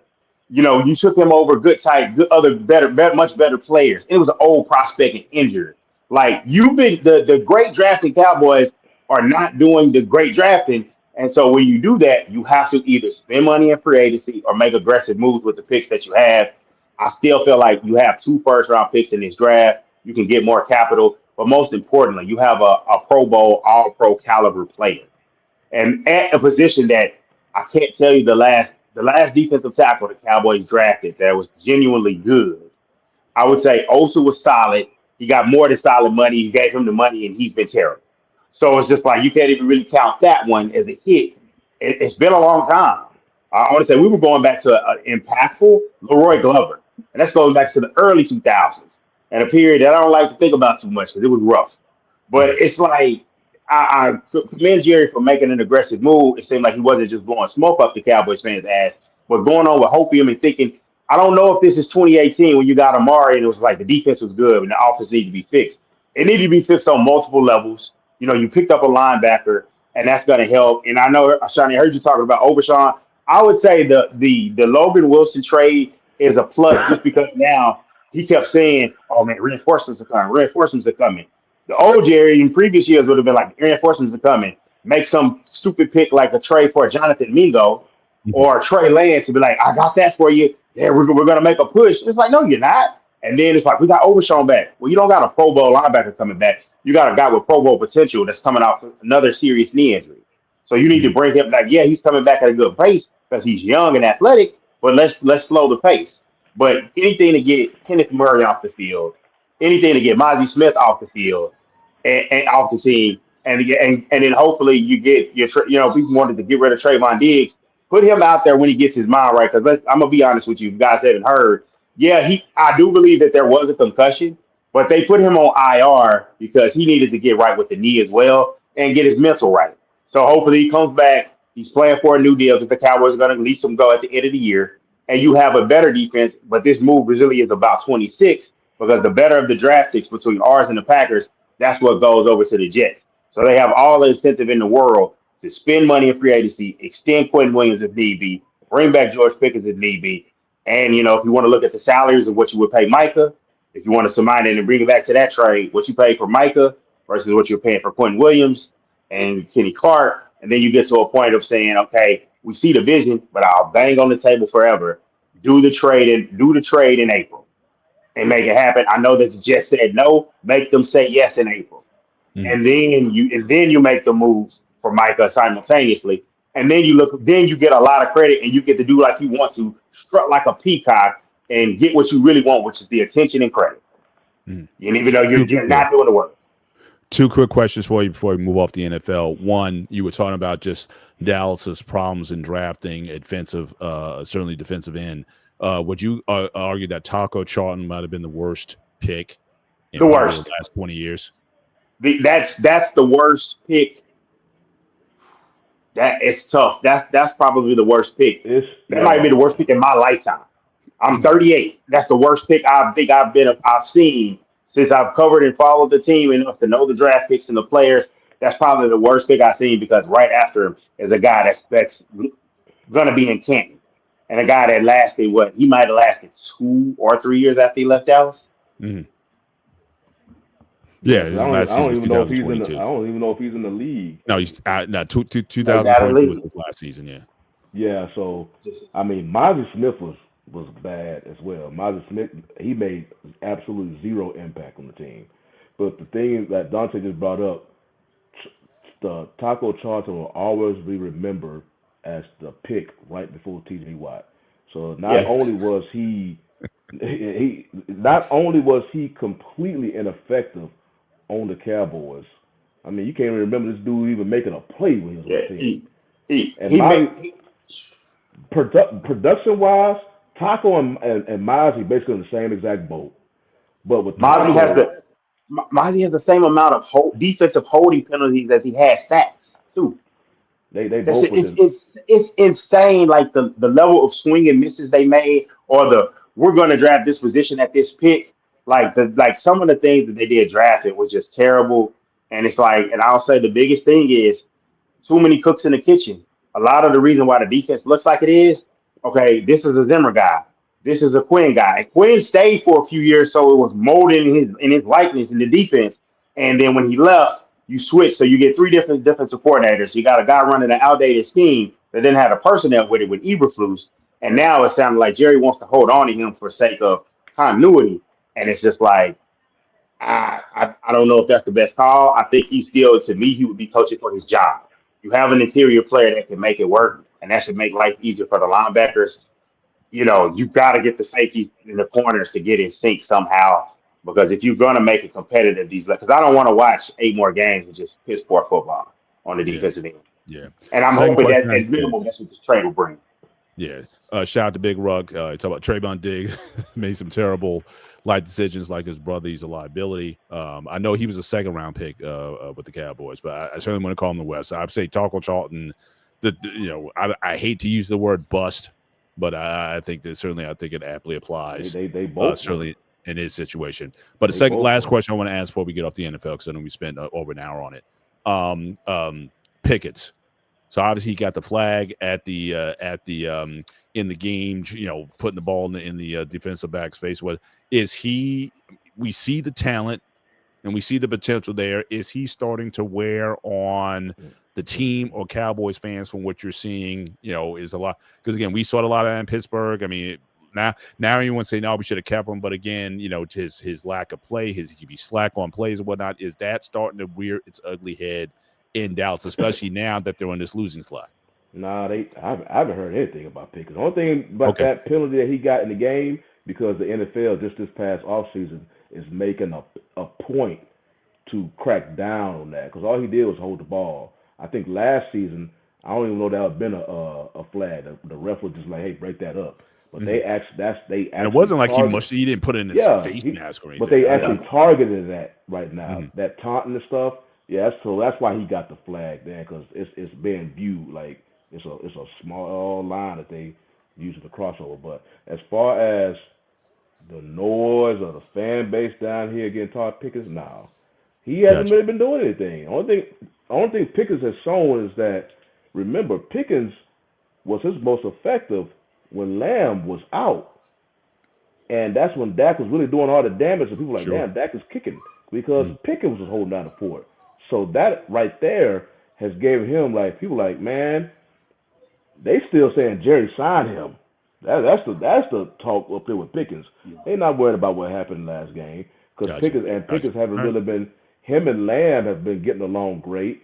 You took him over good, much better players. It was an old prospect and injured." Like you've been the great drafting Cowboys are not doing the great drafting. And so when you do that, you have to either spend money in free agency or make aggressive moves with the picks that you have. I still feel like you have 2 first-round picks in this draft. You can get more capital. But most importantly, you have a Pro Bowl, all-pro caliber player. And at a position that I can't tell you the last defensive tackle the Cowboys drafted that was genuinely good. I would say Osa was solid. He got more than solid money. You gave him the money, and he's been terrible. So it's just like you can't even really count that one as a hit. It's been a long time. I want to say we were going back to an impactful Leroy Glover, and that's going back to the early 2000s, and a period that I don't like to think about too much because it was rough. But it's like I commend Jerry for making an aggressive move. It seemed like he wasn't just blowing smoke up the Cowboys fans' ass, but going on with hopium and thinking, I don't know if this is 2018 when you got Amari and it was like the defense was good and the offense needed to be fixed. It needed to be fixed on multiple levels. You picked up a linebacker, and that's going to help. And I know, Shani, I heard you talking about Overshawn. I would say the Logan Wilson trade is a plus just because now he kept saying, oh, man, reinforcements are coming. The old Jerry in previous years would have been like, reinforcements are coming. Make some stupid pick like a trade for Jonathan Mingo or Trey Lance to be like, I got that for you. Yeah, we're going to make a push. It's like, no, you're not. And then it's like, we got Overshawn back. Well, you don't got a Pro Bowl linebacker coming back. You got a guy with Pro Bowl potential that's coming off another serious knee injury. So you need to bring him back. Yeah, he's coming back at a good pace because he's young and athletic, but let's slow the pace. But anything to get Kenneth Murray off the field, anything to get Mozzie Smith off the field and off the team, and then hopefully you get people wanted to get rid of Trayvon Diggs, put him out there when he gets his mind right. Because I'm gonna be honest with you, guys haven't heard. Yeah, I do believe that there was a concussion, but they put him on IR because he needed to get right with the knee as well and get his mental right. So hopefully he comes back. He's playing for a new deal because the Cowboys are going to release him go at the end of the year, and you have a better defense. But this move really is about 26 because the better of the draft picks between ours and the Packers, that's what goes over to the Jets. So they have all the incentive in the world to spend money in free agency, extend Quentin Williams if need be, bring back George Pickens if need be. And, if you want to look at the salaries of what you would pay Micah, if you want to combine it and bring it back to that trade, what you pay for Micah versus what you're paying for Quentin Williams and Kenny Clark, and then you get to a point of saying, okay, we see the vision, but I'll bang on the table forever. Do the trade in April and make it happen. I know that the Jets said no, make them say yes in April. Mhm. And then you make the moves for Micah simultaneously. And then you get a lot of credit and you get to do like you want to, strut like a peacock and get what you really want, which is the attention and credit. Mhm. And even though you're not doing the work. Two quick questions for you before we move off the NFL. One, you were talking about just Dallas's problems in drafting defensive, certainly defensive end. Would you argue that Taco Charlton might have been the worst pick in The worst. the last 20 years? That's the worst pick. That is tough. That's probably the worst pick. That might be the worst pick in my lifetime. I'm 38. That's the worst pick I've seen since I've covered and followed the team enough to know the draft picks and the players. That's probably the worst pick I've seen because right after him is a guy that's gonna be in Canton, and a guy that lasted he might have lasted 2 or 3 years after he left Dallas. Mm-hmm. Yeah, I don't even know if he's in the league. No, he's 2022 was his last season. Yeah. Yeah. So I mean, Mozzie Smith was bad as well. Mozzie Smith, he made absolute zero impact on the team. But the thing that Dante just brought up, the Taco Charlton will always be remembered as the pick right before T.J. Watt. So not only was he completely ineffective on the Cowboys. I mean, you can't even remember this dude even making a play when he was on the team. Production-wise, Taco and Mozzie basically in the same exact boat. But with Mozzie has the same amount of defensive holding penalties as he has sacks too. It's insane, like the level of swing and misses they made, or we're going to draft this position at this pick. Like some of the things that they did drafted was just terrible. And it's like, and I'll say the biggest thing is too many cooks in the kitchen. A lot of the reason why the defense looks like it is, okay, this is a Zimmer guy. This is a Quinn guy. And Quinn stayed for a few years, so it was molded in his likeness in the defense. And then when he left, you switch. So you get 3 different defensive coordinators. You got a guy running an outdated scheme that didn't have a personnel with it with Eberflus. And now it sounded like Jerry wants to hold on to him for sake of continuity. And it's just like, I don't know if that's the best call. I think to me, he would be coaching for his job. You have an interior player that can make it work, and that should make life easier for the linebackers. You got to get the safeties in the corners to get in sync somehow. Because if you're going to make it competitive, because I don't want to watch 8 more games of just piss poor football on the defensive end. Yeah. And I'm hoping that at minimum, that's what this trade will bring. Yeah. Shout out to Big Rug. Talk about Trayvon Diggs. Made some terrible life decisions like his brother. He's a liability. I know he was a 2nd-round pick with the Cowboys, but I certainly want to call him the West. I'd say Taco Charlton, I hate to use the word bust, but I think it aptly applies. They both certainly in his situation. But the last question I want to ask before we get off the NFL, because I know we spent over an hour on it. Pickett's. So obviously he got the flag at the in the game, putting the ball in the defensive back's face. We see the talent and we see the potential there. Is he starting to wear on the team or Cowboys fans from what you're seeing? Is a lot, because again, we saw a lot of that in Pittsburgh. I mean, now everyone say no, we should have kept him, but again, his lack of play, he could be slack on plays and whatnot. Is that starting to rear its ugly head in Dallas, especially now that they're on this losing slide? Nah, I haven't heard anything about Pickens. The only thing about that penalty that he got in the game, because the NFL just this past offseason is making a point to crack down on that, because all he did was hold the ball. I think last season, I don't even know that had been a flag. The ref was just like, "Hey, break that up." But they actually and it wasn't like he didn't put it in his face mask or anything. But they actually targeted that right now. That taunting and stuff. Yeah, that's why he got the flag there, because it's being viewed like it's a small line that they use for the crossover. But as far as the noise or the fan base down here getting taught Pickens, no. He hasn't really been doing anything. The only thing Pickens has shown is that, remember, Pickens was his most effective when Lamb was out. And that's when Dak was really doing all the damage, and people were like, damn, Dak is kicking, because Pickens was holding down the fort. So that right there has given him, like, people like, man, they still saying Jerry signed him. That's the talk up there with Pickens. They're not worried about what happened last game, because Pickens haven't really been. Him and Lamb have been getting along great,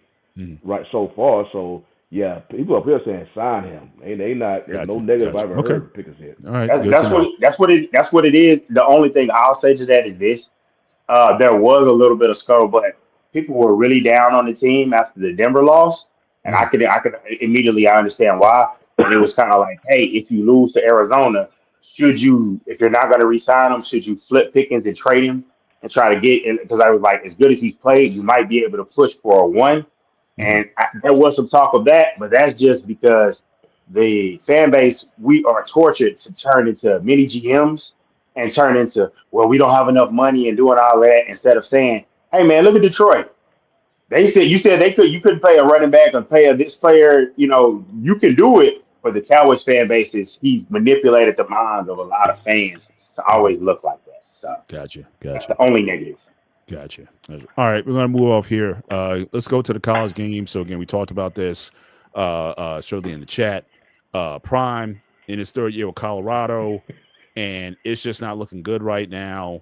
right, so far. So yeah, people up here saying sign him. They not. There's no negative I've ever heard of Pickens yet. All right, that's what it is. The only thing I'll say to that is this: there was a little bit of scuttle, but people were really down on the team after the Denver loss, and I could immediately understand why. And it was kind of like, hey, if you lose to Arizona, if you're not going to re-sign him, should you flip Pickens and trade him and try to get in? Because I was like, as good as he's played, you might be able to push for a 1. And there was some talk of that, but that's just because the fan base, we are tortured to turn into mini GMs and turn into, well, we don't have enough money and doing all that, instead of saying, hey, man, look at Detroit. You said you couldn't pay a running back or pay this player, you can do it. But the Cowboys fan base he's manipulated the minds of a lot of fans to always look like that. So Gotcha. That's the only negative. Gotcha. All right, we're going to move off here. Let's go to the college game. So, again, we talked about this certainly in the chat. Prime in his third year with Colorado, and it's just not looking good right now.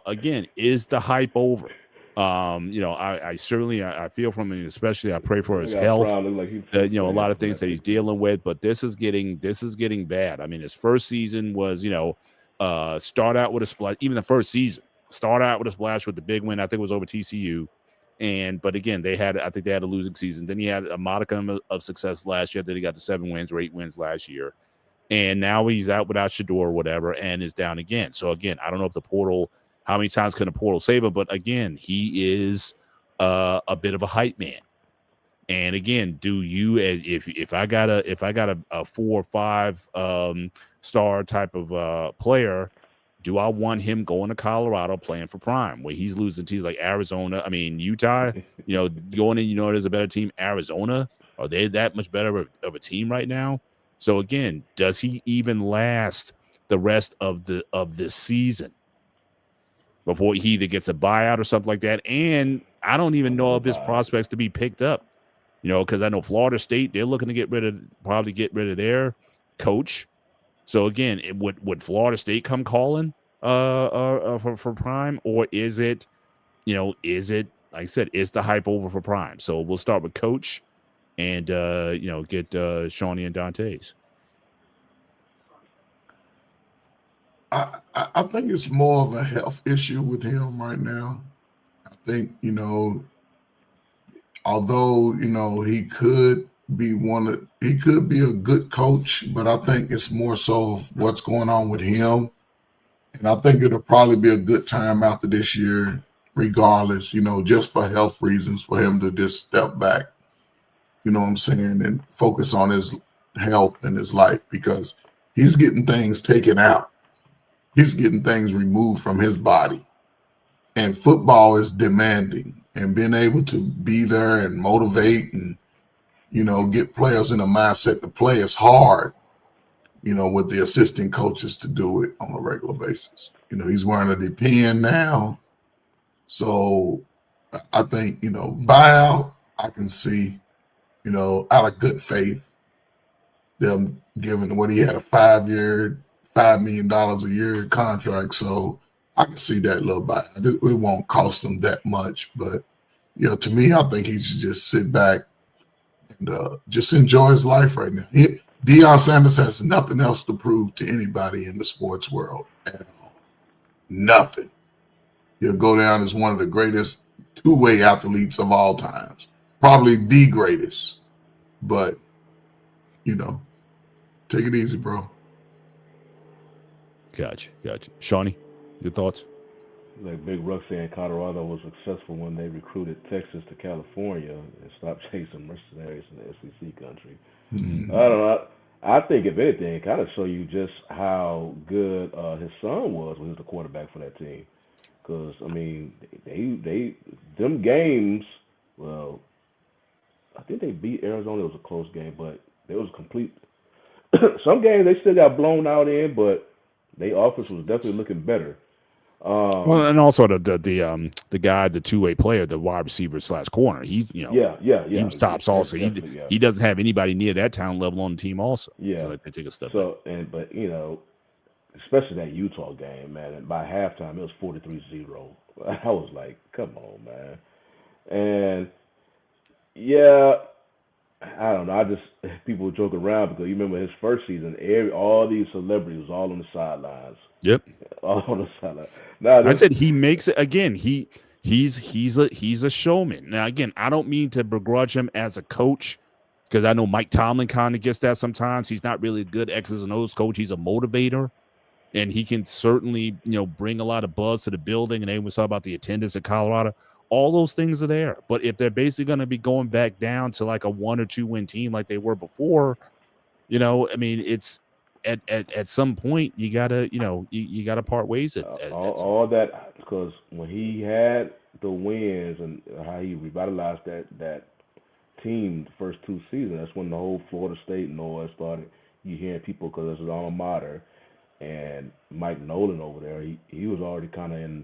Again, is the hype over? I certainly I feel from him, especially I pray for his health. A lot of things that he's dealing with, but this is getting bad. I mean, his first season was, start out with a splash. Even the first season, start out with a splash with the big win. I think it was over TCU, but again, I think they had a losing season. Then he had a modicum of success last year. Then he got to 7 wins or 8 wins last year, and now he's out without Shador or whatever, and is down again. So again, I don't know if the portal. How many times can a portal save him? But again, he is a bit of a hype man. And again, do you if I got a 4 or 5 star type of player, do I want him going to Colorado playing for Prime, where he's losing teams like Arizona? I mean, Utah, going in, there's a better team. Arizona, are they that much better of a team right now? So again, does he even last the rest of this season before he either gets a buyout or something like that? And I don't even know of his prospects to be picked up, because I know Florida State, they're looking to get rid of their coach. So again, would Florida State come calling for Prime, or is it, like I said, is the hype over for Prime? So we'll start with Coach, and get Shawnee and Dante's. I think it's more of a health issue with him right now. I think, although, he could be a good coach, but I think it's more so of what's going on with him. And I think it'll probably be a good time after this year, regardless, just for health reasons, for him to just step back, what I'm saying, and focus on his health and his life, because he's getting things taken out. He's getting things removed from his body. And football is demanding, and being able to be there and motivate and, get players in a mindset to play is hard, with the assistant coaches to do it on a regular basis. He's wearing a pen now. So I think, buyout, I can see, out of good faith, them giving what he had a 5-year, $5 million a year contract. So I can see that little bit. It won't cost him that much. But, to me, I think he should just sit back and just enjoy his life right now. Deion Sanders has nothing else to prove to anybody in the sports world at all. Nothing. He'll go down as one of the greatest two-way athletes of all times, probably the greatest. But take it easy, bro. Gotcha. Shawnee, your thoughts? Like Big Ruck saying, Colorado was successful when they recruited Texas to California and stopped chasing mercenaries in the SEC country. Mm-hmm. I don't know. I think if anything, it kind of show you just how good his son was when he was the quarterback for that team. Because I mean, they them games. Well, I think they beat Arizona. It was a close game, but it was complete. Some games they still got blown out in, but their offense was definitely looking better. Well, and also the guy, the two-way player, the wide receiver / corner. He he was top sauce. He doesn't have anybody near that talent level on the team. Also, yeah, so they take a step. So but especially that Utah game, man. And by halftime, it was 43-0. I was like, come on, man. And yeah, I don't know. People were joking around because you remember his first season, all these celebrities was all on the sidelines. Yep. All on the sideline. I said he makes it again. He's a showman. Now again, I don't mean to begrudge him as a coach because I know Mike Tomlin kind of gets that sometimes. He's not really a good X's and O's coach. He's a motivator, and he can certainly bring a lot of buzz to the building. And they was talking about the attendance at Colorado. All those things are there. But if they're basically going to be going back down to like a 1 or 2 win team like they were before, I mean, it's at some point you gotta you gotta part ways all that, because when he had the wins and how he revitalized that team the first 2 seasons, that's when the whole Florida State noise started. You hearing people because it's his alma mater, and Mike Nolan over there, he was already kind of in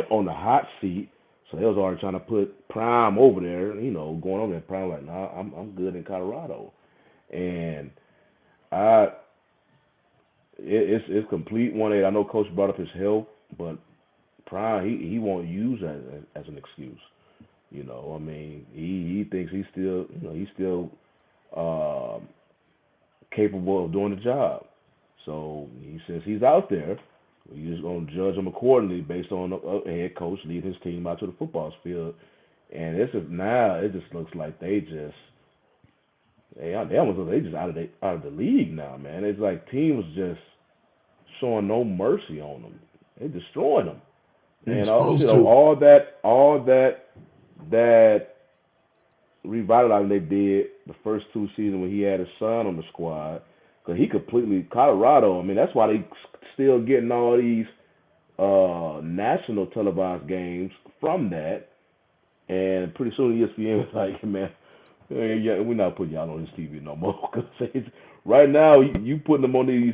on the hot seat. So they was already trying to put Prime over there, going over there. Prime like, nah, I'm good in Colorado, and it's complete 180. I know Coach brought up his health, but Prime he won't use that as an excuse. I mean, he thinks he's still capable of doing the job. So he says he's out there. You're just going to judge him accordingly based on a head coach leading his team out to the football field. And it just looks like they just out of the league now, man. It's like teams just showing no mercy on them. They're destroying them. And all that revitalizing they did the first 2 seasons when he had his son on the squad, because he completely Colorado. I mean, that's why they still getting all these national televised games from that. And pretty soon ESPN was like, man, we're not putting y'all on this TV no more. Because right now, you putting them on these,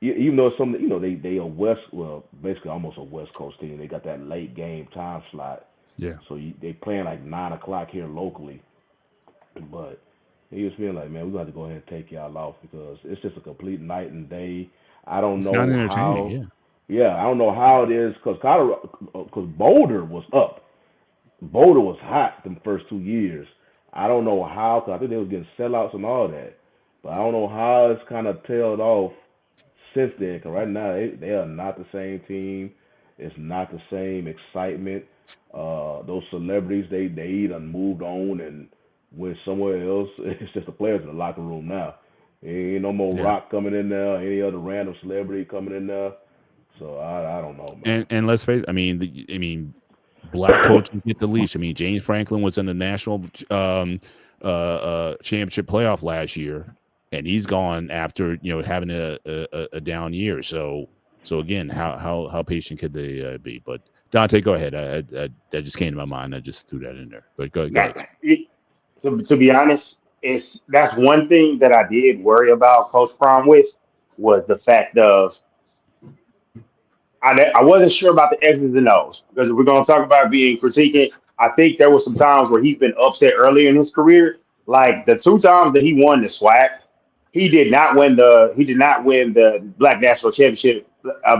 even though some, they are basically almost a West Coast team. They got that late game time slot. Yeah. So they playing like 9 o'clock here locally. But he was feeling like, man, we're going to have to go ahead and take y'all off because it's just a complete night and day. I don't know how. Yeah, I don't know how it is because Boulder was up. Boulder was hot the first 2 years. I don't know how, because I think they was getting sellouts and all that. But I don't know how it's kind of tailed off since then, because right now they are not the same team. It's not the same excitement. Those celebrities, they done moved on and went somewhere else. It's just the players in the locker room now. Ain't no more Rock coming in there, any other random celebrity coming in there. So I don't know, man. And let's face it, I mean, black coaches get the leash. I mean, James Franklin was in the national championship playoff last year, and he's gone after having a down year. So again, how patient could they be? But Dante, go ahead. That just came to my mind. I just threw that in there. But go ahead. To be honest, that's one thing that I did worry about Coach Prime with was the fact of I wasn't sure about the X's and O's, because if we're going to talk about being critiquing, I think there were some times where he's been upset early in his career. Like the 2 times that he won the SWAC, he did not win the Black National Championship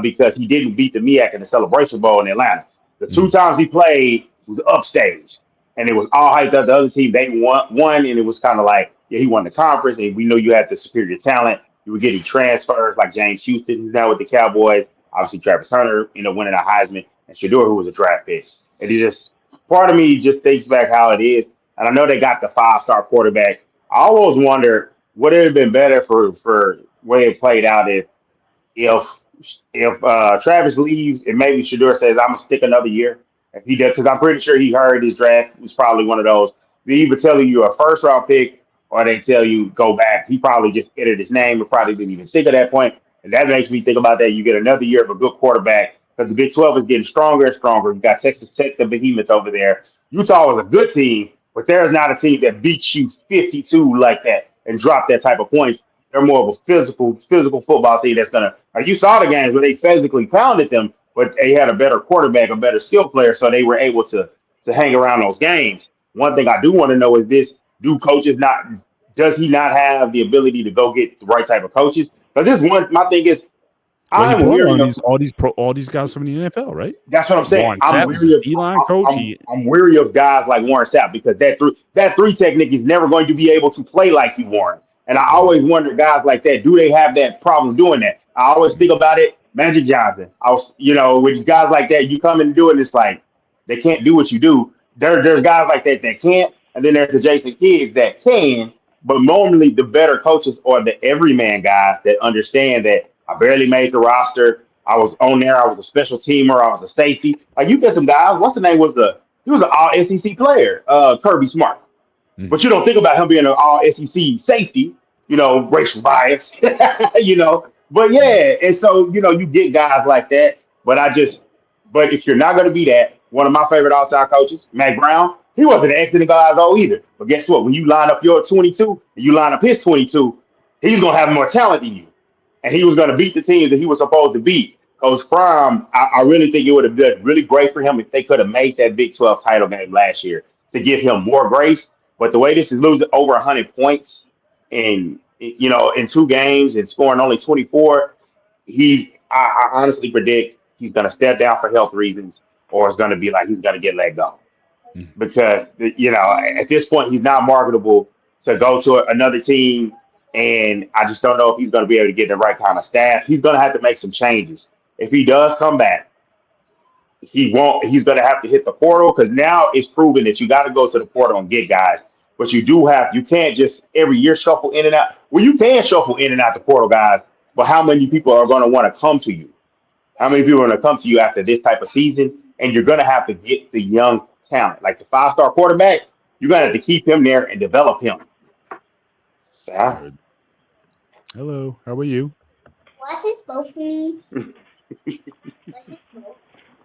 because he didn't beat the MEAC in the Celebration Bowl in Atlanta. The 2 times he played was upstage. and it was all hyped up. The other team, they won, and it was kind of like, yeah, he won the conference, and we know you had the superior talent. You were getting transfers like James Houston, who's now with the Cowboys. Obviously, Travis Hunter, winning a Heisman, and Shador, who was a draft pick. And it just, part of me just thinks back how it is. And I know they got the 5-star quarterback. I always wonder, would it have been better for way it played out if Travis leaves and maybe Shador says, I'm gonna stick another year. If he does, because I'm pretty sure he heard his draft was probably one of those. They either tell you a first round pick or they tell you go back. He probably just entered his name and probably didn't even think of that point. And that makes me think about that. You get another year of a good quarterback because the Big 12 is getting stronger and stronger. You got Texas Tech, the behemoth over there. Utah was a good team, but there's not a team that beats you 52 like that and drop that type of points. They're more of a physical football team that's gonna. Like you saw the games where they physically pounded them, but they had a better quarterback, a better skill player, so they were able to hang around those games. One thing I do want to know is this: does he not have the ability to go get the right type of coaches? Because this one, my thing is, I'm weary of all these guys from the NFL, right? That's what I'm saying. Warren I'm Sapp was weary a of D-line coach. I'm weary of guys like Warren Sapp because that three technique is never going to be able to play like you, Warren. And I always wonder, guys like that, do they have that problem doing that? I always think about it, Magic Johnson. With guys like that, you come and do it, and it's like they can't do what you do. There's guys like that can't, and then there's the Jason Kidds that can. But normally, the better coaches are the everyman guys that understand that I barely made the roster. I was on there. I was a special teamer. I was a safety. Like you get some guys. What's the name? He was an all SEC player, Kirby Smart. Mm-hmm. But you don't think about him being an all SEC safety. Racial bias. But yeah, and so you get guys like that. But if you're not going to be that, one of my favorite all-time coaches, Mac Brown, he wasn't an excellent guy either. But guess what? When you line up your 22 and you line up his 22, he's going to have more talent than you. And he was going to beat the teams that he was supposed to beat. Coach Prime, I really think it would have been really great for him if they could have made that Big 12 title game last year to give him more grace. But the way this is losing over 100 points in 2 games and scoring only 24, I honestly predict he's going to step down for health reasons, or it's going to be like he's going to get let go. Because, at this point, he's not marketable to go to another team. And I just don't know if he's going to be able to get the right kind of staff. He's going to have to make some changes. If he does come back, he's going to have to hit the portal because now it's proven that you got to go to the portal and get guys. But you can't just every year shuffle in and out. Well, you can shuffle in and out the portal, guys. But how many people are going to want to come to you? How many people are going to come to you after this type of season? And you're going to have to get the young talent. Like the 5-star quarterback, you're going to have to keep him there and develop him. Yeah. Hello, how are you? What's his boat, please? What's his boat?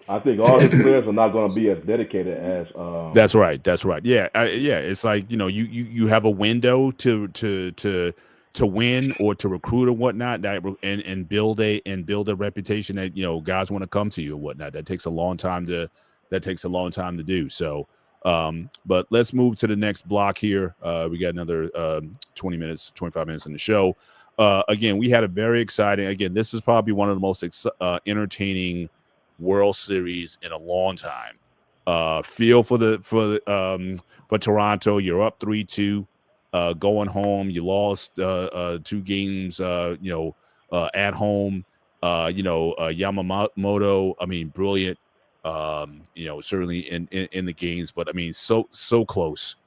I think all his players are not going to be as dedicated as. That's right. Yeah, It's like you have a window to win or to recruit or whatnot, and build a reputation that guys want to come to you or whatnot. That takes a long time to do. So, but let's move to the next block here. We got another 25 minutes in the show. Again, we had a very exciting. Again, this is probably one of the most entertaining World Series in a long time. Feel for Toronto. You're up 3-2, going home. You lost 2 games. At home. Yamamoto. I mean, brilliant. Certainly in the games, but I mean, so close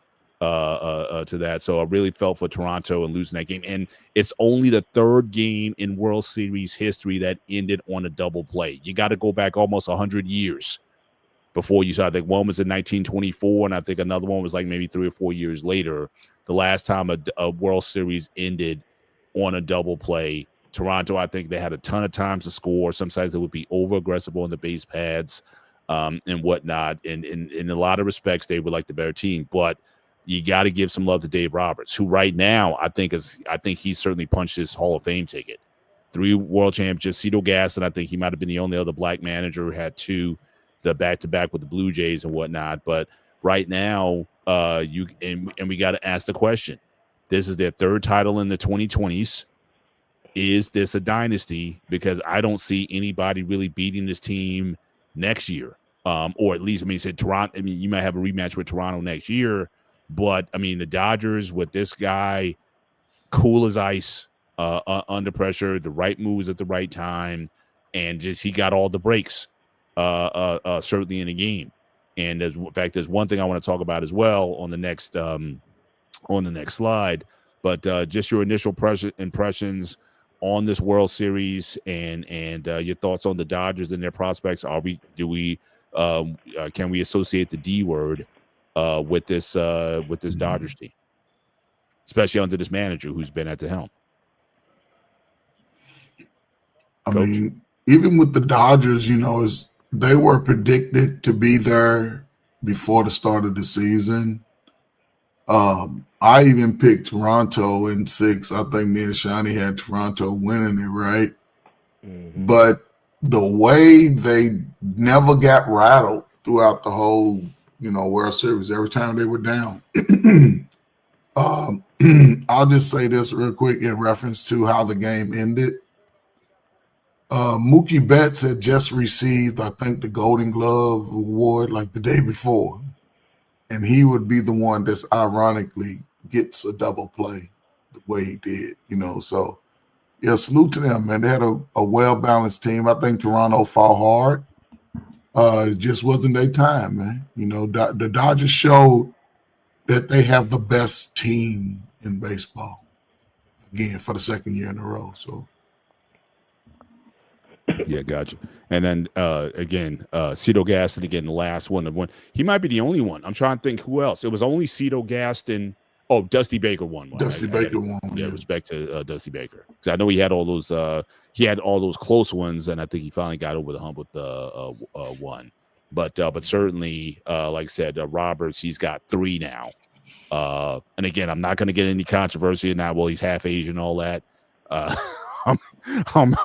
to that. So I really felt for Toronto and losing that game. And it's only the 3rd game in World Series history that ended on a double play. You got to go back almost 100 years before you saw. I think one was in 1924, and I think another one was like maybe 3 or 4 years later. The last time a World Series ended on a double play. Toronto, I think they had a ton of times to score. Sometimes they would be over aggressive on the base pads and whatnot. And in a lot of respects, they were like the better team. But you got to give some love to Dave Roberts, who right now I think he's certainly punched his Hall of Fame ticket. 3 world championships, Cito Gaston. I think he might have been the only other black manager who had 2, the back-to-back with the Blue Jays and whatnot. But right now, we got to ask the question. This is their 3rd title in the 2020s. Is this a dynasty? Because I don't see anybody really beating this team next year. or at least, I mean, he said Toronto. I mean, you might have a rematch with Toronto next year, but I mean, the Dodgers with this guy, cool as ice, under pressure, the right moves at the right time, and just he got all the breaks, certainly in the game. And in fact, there's one thing I want to talk about as well on the next slide. But just your initial impressions on this World Series and your thoughts on the Dodgers and their prospects. Can we associate the D word with this Dodgers team, especially under this manager who's been at the helm? I mean, even with the Dodgers, they were predicted to be there before the start of the season. I even picked Toronto in 6. I think me and Shani had Toronto winning it, right? Mm-hmm. But the way they never got rattled throughout the whole, World Series, every time they were down. I'll just say this real quick in reference to how the game ended. Mookie Betts had just received, I think, the Golden Glove award like the day before. And he would be the one that's ironically gets a double play the way he did, So, yeah, salute to them, man. They had a well-balanced team. I think Toronto fought hard. It just wasn't their time, man. The Dodgers showed that they have the best team in baseball, again, for the second year in a row. So, yeah, gotcha. And then again, Cito Gaston again, the last one. He might be the only one. I'm trying to think who else. It was only Cito Gaston. Oh, Dusty Baker won. Dusty Baker won. Yeah, respect to Dusty Baker, because I know he had all those. He had all those close ones, and I think he finally got over the hump with one. But certainly, like I said, Roberts, he's got 3 now. And again, I'm not going to get any controversy in that. Well, he's half Asian, all that. I'm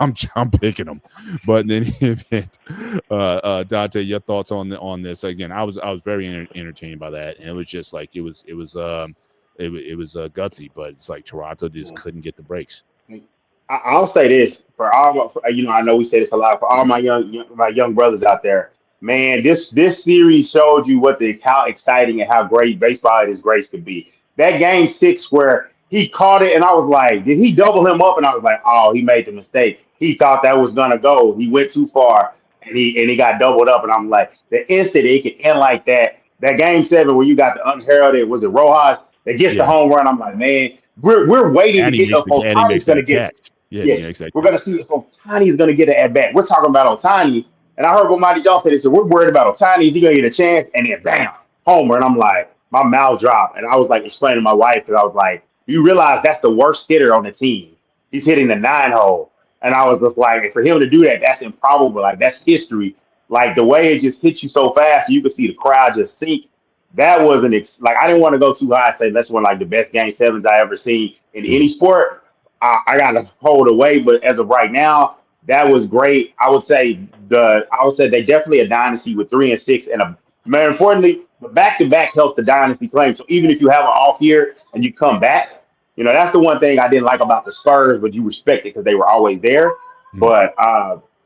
picking him, but in any event, Dante, your thoughts on this? Again, I was very entertained by that, and it was just like it was gutsy, but it's like Toronto just couldn't get the breaks. I'll say this for all, I know we say this a lot, for all my young brothers out there. Man, this series showed you how exciting and how great baseball at its greats could be. That game 6 where he caught it, and I was like, did he double him up? And I was like, oh, he made the mistake. He thought that was gonna go. He went too far, and he got doubled up. And I'm like, the instant it could end like that game 7 where you got the unheralded, was it Rojas that gets the home run? I'm like, man, we're waiting to get up. Otani's gonna get it. Yes, we're gonna see if Otani's gonna get an at bat. We're talking about Otani, and I heard what Monty Jones said. He said we're worried about Otani. Is he gonna get a chance? And then bam, homer. And I'm like, my mouth dropped, and I was like explaining to my wife, because I was like, you realize that's the worst hitter on the team. He's hitting the 9 hole. And I was just like, for him to do that, that's improbable. Like, that's history. Like, the way it just hits you so fast, you can see the crowd just sink. That wasn't I didn't want to go too high and say that's one like the best game 7s I ever seen in any sport. I got to hold away, but as of right now, that was great. I would say they definitely a dynasty with 3 and 6, and more importantly, the back-to-back helped the dynasty claim. So even if you have an off year and you come back, that's the one thing I didn't like about the Spurs, but you respect it because they were always there. Mm-hmm. But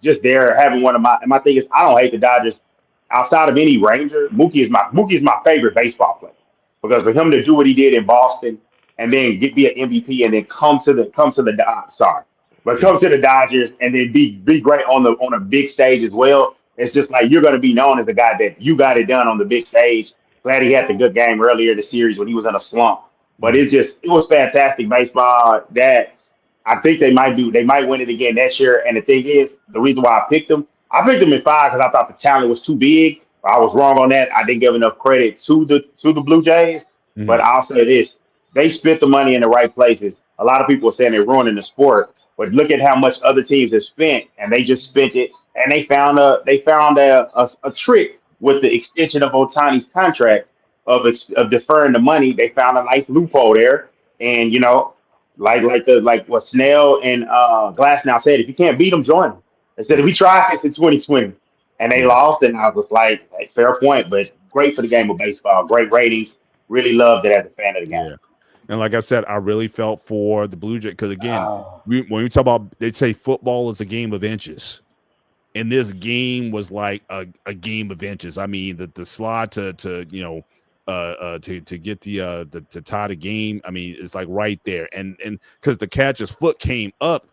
just there having one of my thing is, I don't hate the Dodgers outside of any Ranger. Mookie is my favorite baseball player, because for him to do what he did in Boston and then be an MVP and then come to the Dodgers and then be great on a big stage as well. It's just like you're going to be known as the guy that you got it done on the big stage. Glad he had the good game earlier in the series when he was in a slump. But it was fantastic baseball that I think they might win it again next year. And the thing is, the reason why I picked them in 5 because I thought the talent was too big. I was wrong on that. I didn't give enough credit to the Blue Jays. Mm-hmm. But I'll say this: they spent the money in the right places. A lot of people are saying they're ruining the sport, but look at how much other teams have spent, and they just spent it. And they found a trick with the extension of Otani's contract of deferring the money. They found a nice loophole there, and like what Snell and Glass now said, if you can't beat them, join them. They said, we tried this in 2020 and they lost, and I was just like, hey, fair point, but great for the game of baseball. Great ratings. Really loved it as a fan of the game. Yeah. And like I said, I really felt for the Blue Jays because, again, when we talk about, they say football is a game of inches. and this game was like a game of inches. I mean, the slide to get the to tie the game. I mean, it's like right there, and because the catcher's foot came up,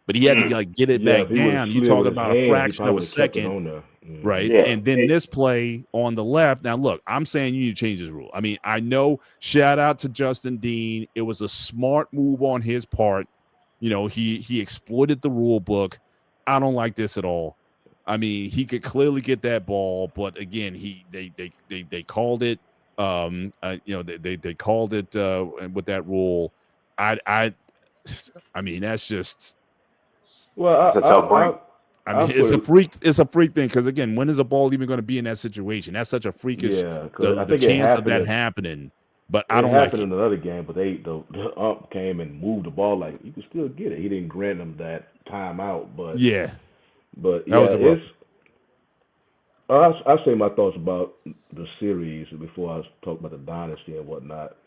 but he had to like get it Yeah, back if he would have down. You slid talk with his about a hand, he fraction probably of a would have kept it second. on there. Right. Yeah. And then this play on the left. Now, look, I'm saying you need to change this rule. I mean, I know, shout out to Justin Dean. It was a smart move on his part. He exploited the rule book. I don't like this at all. I mean, he could clearly get that ball, but again, they called it. They called it with that rule. I mean, that's just. Well, It's a tough break. I mean, it's a freak thing because again, when is a ball even going to be in that situation? That's such a freakish I the think chance of that happening. But I don't like happened it. in another game, but the ump came and moved the ball like you can still get it. He didn't grant him that timeout, but Yeah, but that was a rough. I'll say my thoughts about the series before I talk about the dynasty and whatnot.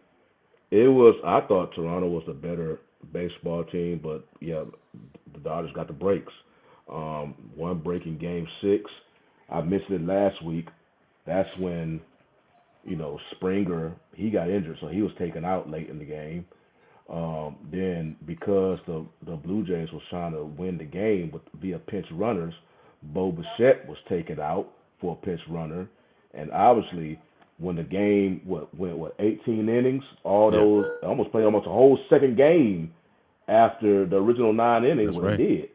I thought Toronto was the better baseball team, but yeah, the Dodgers got the breaks. One break in Game 6. I mentioned it last week. That's when, Springer, he got injured, so he was taken out late in the game. Then because the Blue Jays was trying to win the game via pinch runners, Bo Bichette was taken out for a pinch runner, and obviously when the game went 18 innings, all those almost played almost a whole second game after the original 9 innings. That's when right. They did.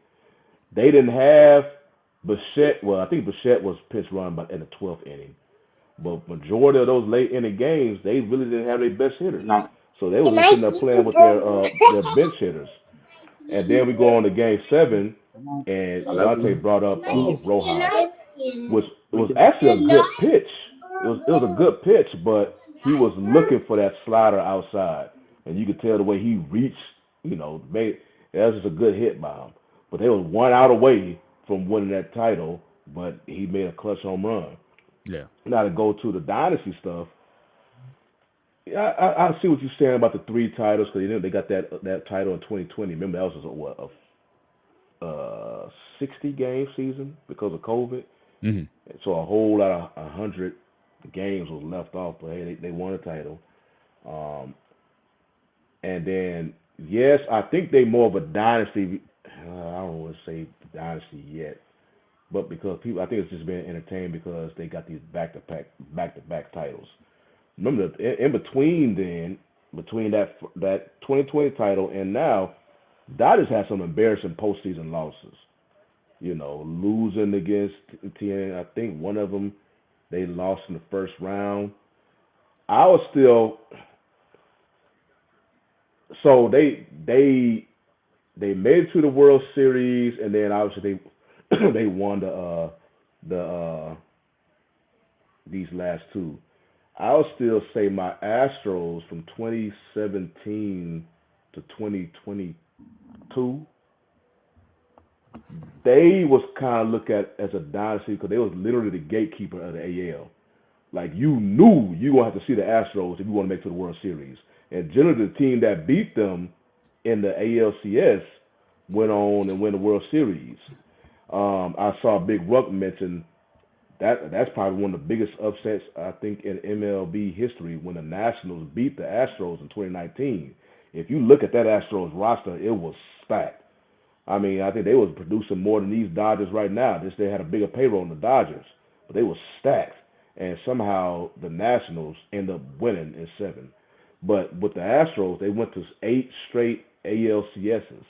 They didn't have Bichette. Well, I think Bichette was pinch run in the 12th inning. But majority of those late inning games, they really didn't have their best hitters. No. So they were just sitting there playing with their bench hitters. And then we go on to Game 7, and Dante brought up Rojas, which was actually a good pitch. It was a good pitch, but he was looking for that slider outside, and you could tell the way he reached. That was just a good hit by him. But they was 1 out away from winning that title, but he made a clutch home run. Yeah. Now to go to the dynasty stuff, I see what you're saying about the 3 titles because they got that title in 2020. Remember that was a 60 game season because of COVID. Mm-hmm. So a whole lot of 100 games was left off, but hey, they won a title. And then yes, I think they more of a dynasty. I don't want to say dynasty yet, but because people, I think it's just been entertained because they got these back-to-back titles. Remember, in between that 2020 title and now, Dodgers had some embarrassing postseason losses. Losing against TN. I think one of them they lost in the first round. I was still so they made it to the World Series, and then obviously they won these last 2. I'll still say my Astros from 2017 to 2022, they was kind of looked at as a dynasty because they was literally the gatekeeper of the AL. Like you knew you gonna have to see the Astros if you want to make it to the World Series. And generally the team that beat them in the ALCS went on and win the World Series. I saw Big Ruck mention that's probably one of the biggest upsets I think in MLB history when the Nationals beat the Astros in 2019. If you look at that Astros roster, it was stacked. I mean, I think they was producing more than these Dodgers right now. They had a bigger payroll than the Dodgers, but they were stacked. And somehow the Nationals end up winning in 7. But with the Astros, they went to 8 straight ALCSs,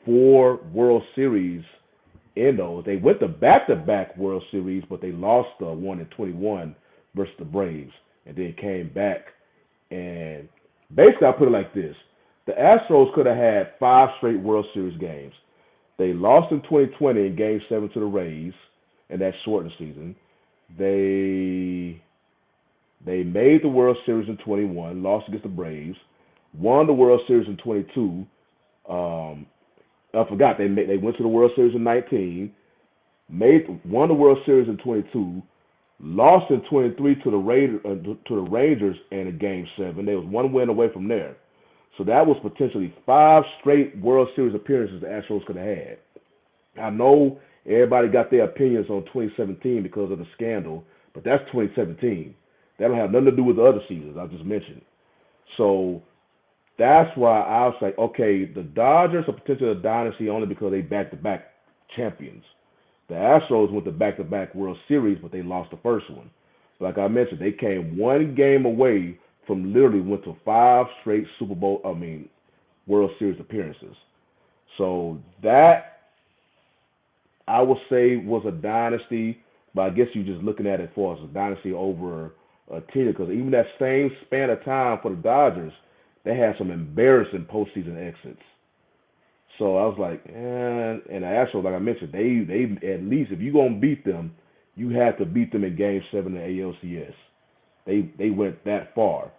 4 World Series in those. They went to back-to-back World Series, but they lost one in 21 versus the Braves, and then came back. And basically, I put it like this. The Astros could have had 5 straight World Series games. They lost in 2020 in Game 7 to the Rays, and that shortened season. They made the World Series in 21, lost against the Braves, won the World Series in 22. I forgot they went to the World Series in 19, won the World Series in 22, lost in 23 to the Rangers in a Game 7. They was 1 win away from there. So that was potentially 5 straight World Series appearances the Astros could have had. I know Everybody got their opinions on 2017 because of the scandal, but that's 2017. That don't have nothing to do with the other seasons I just mentioned. So that's why I was like, okay, the Dodgers are potentially a dynasty only because they back-to-back champions. The Astros went to back-to-back World Series, but they lost the first one. Like I mentioned, they came one game away from literally went to 5 straight World Series appearances. So that I would say was a dynasty, but I guess you're just looking at it for as a dynasty over a tenure, because even that same span of time for the Dodgers, they had some embarrassing postseason exits. So I was like, and the Astros, like I mentioned, they at least, if you're gonna beat them, you have to beat them in Game 7 of ALCS. They went that far.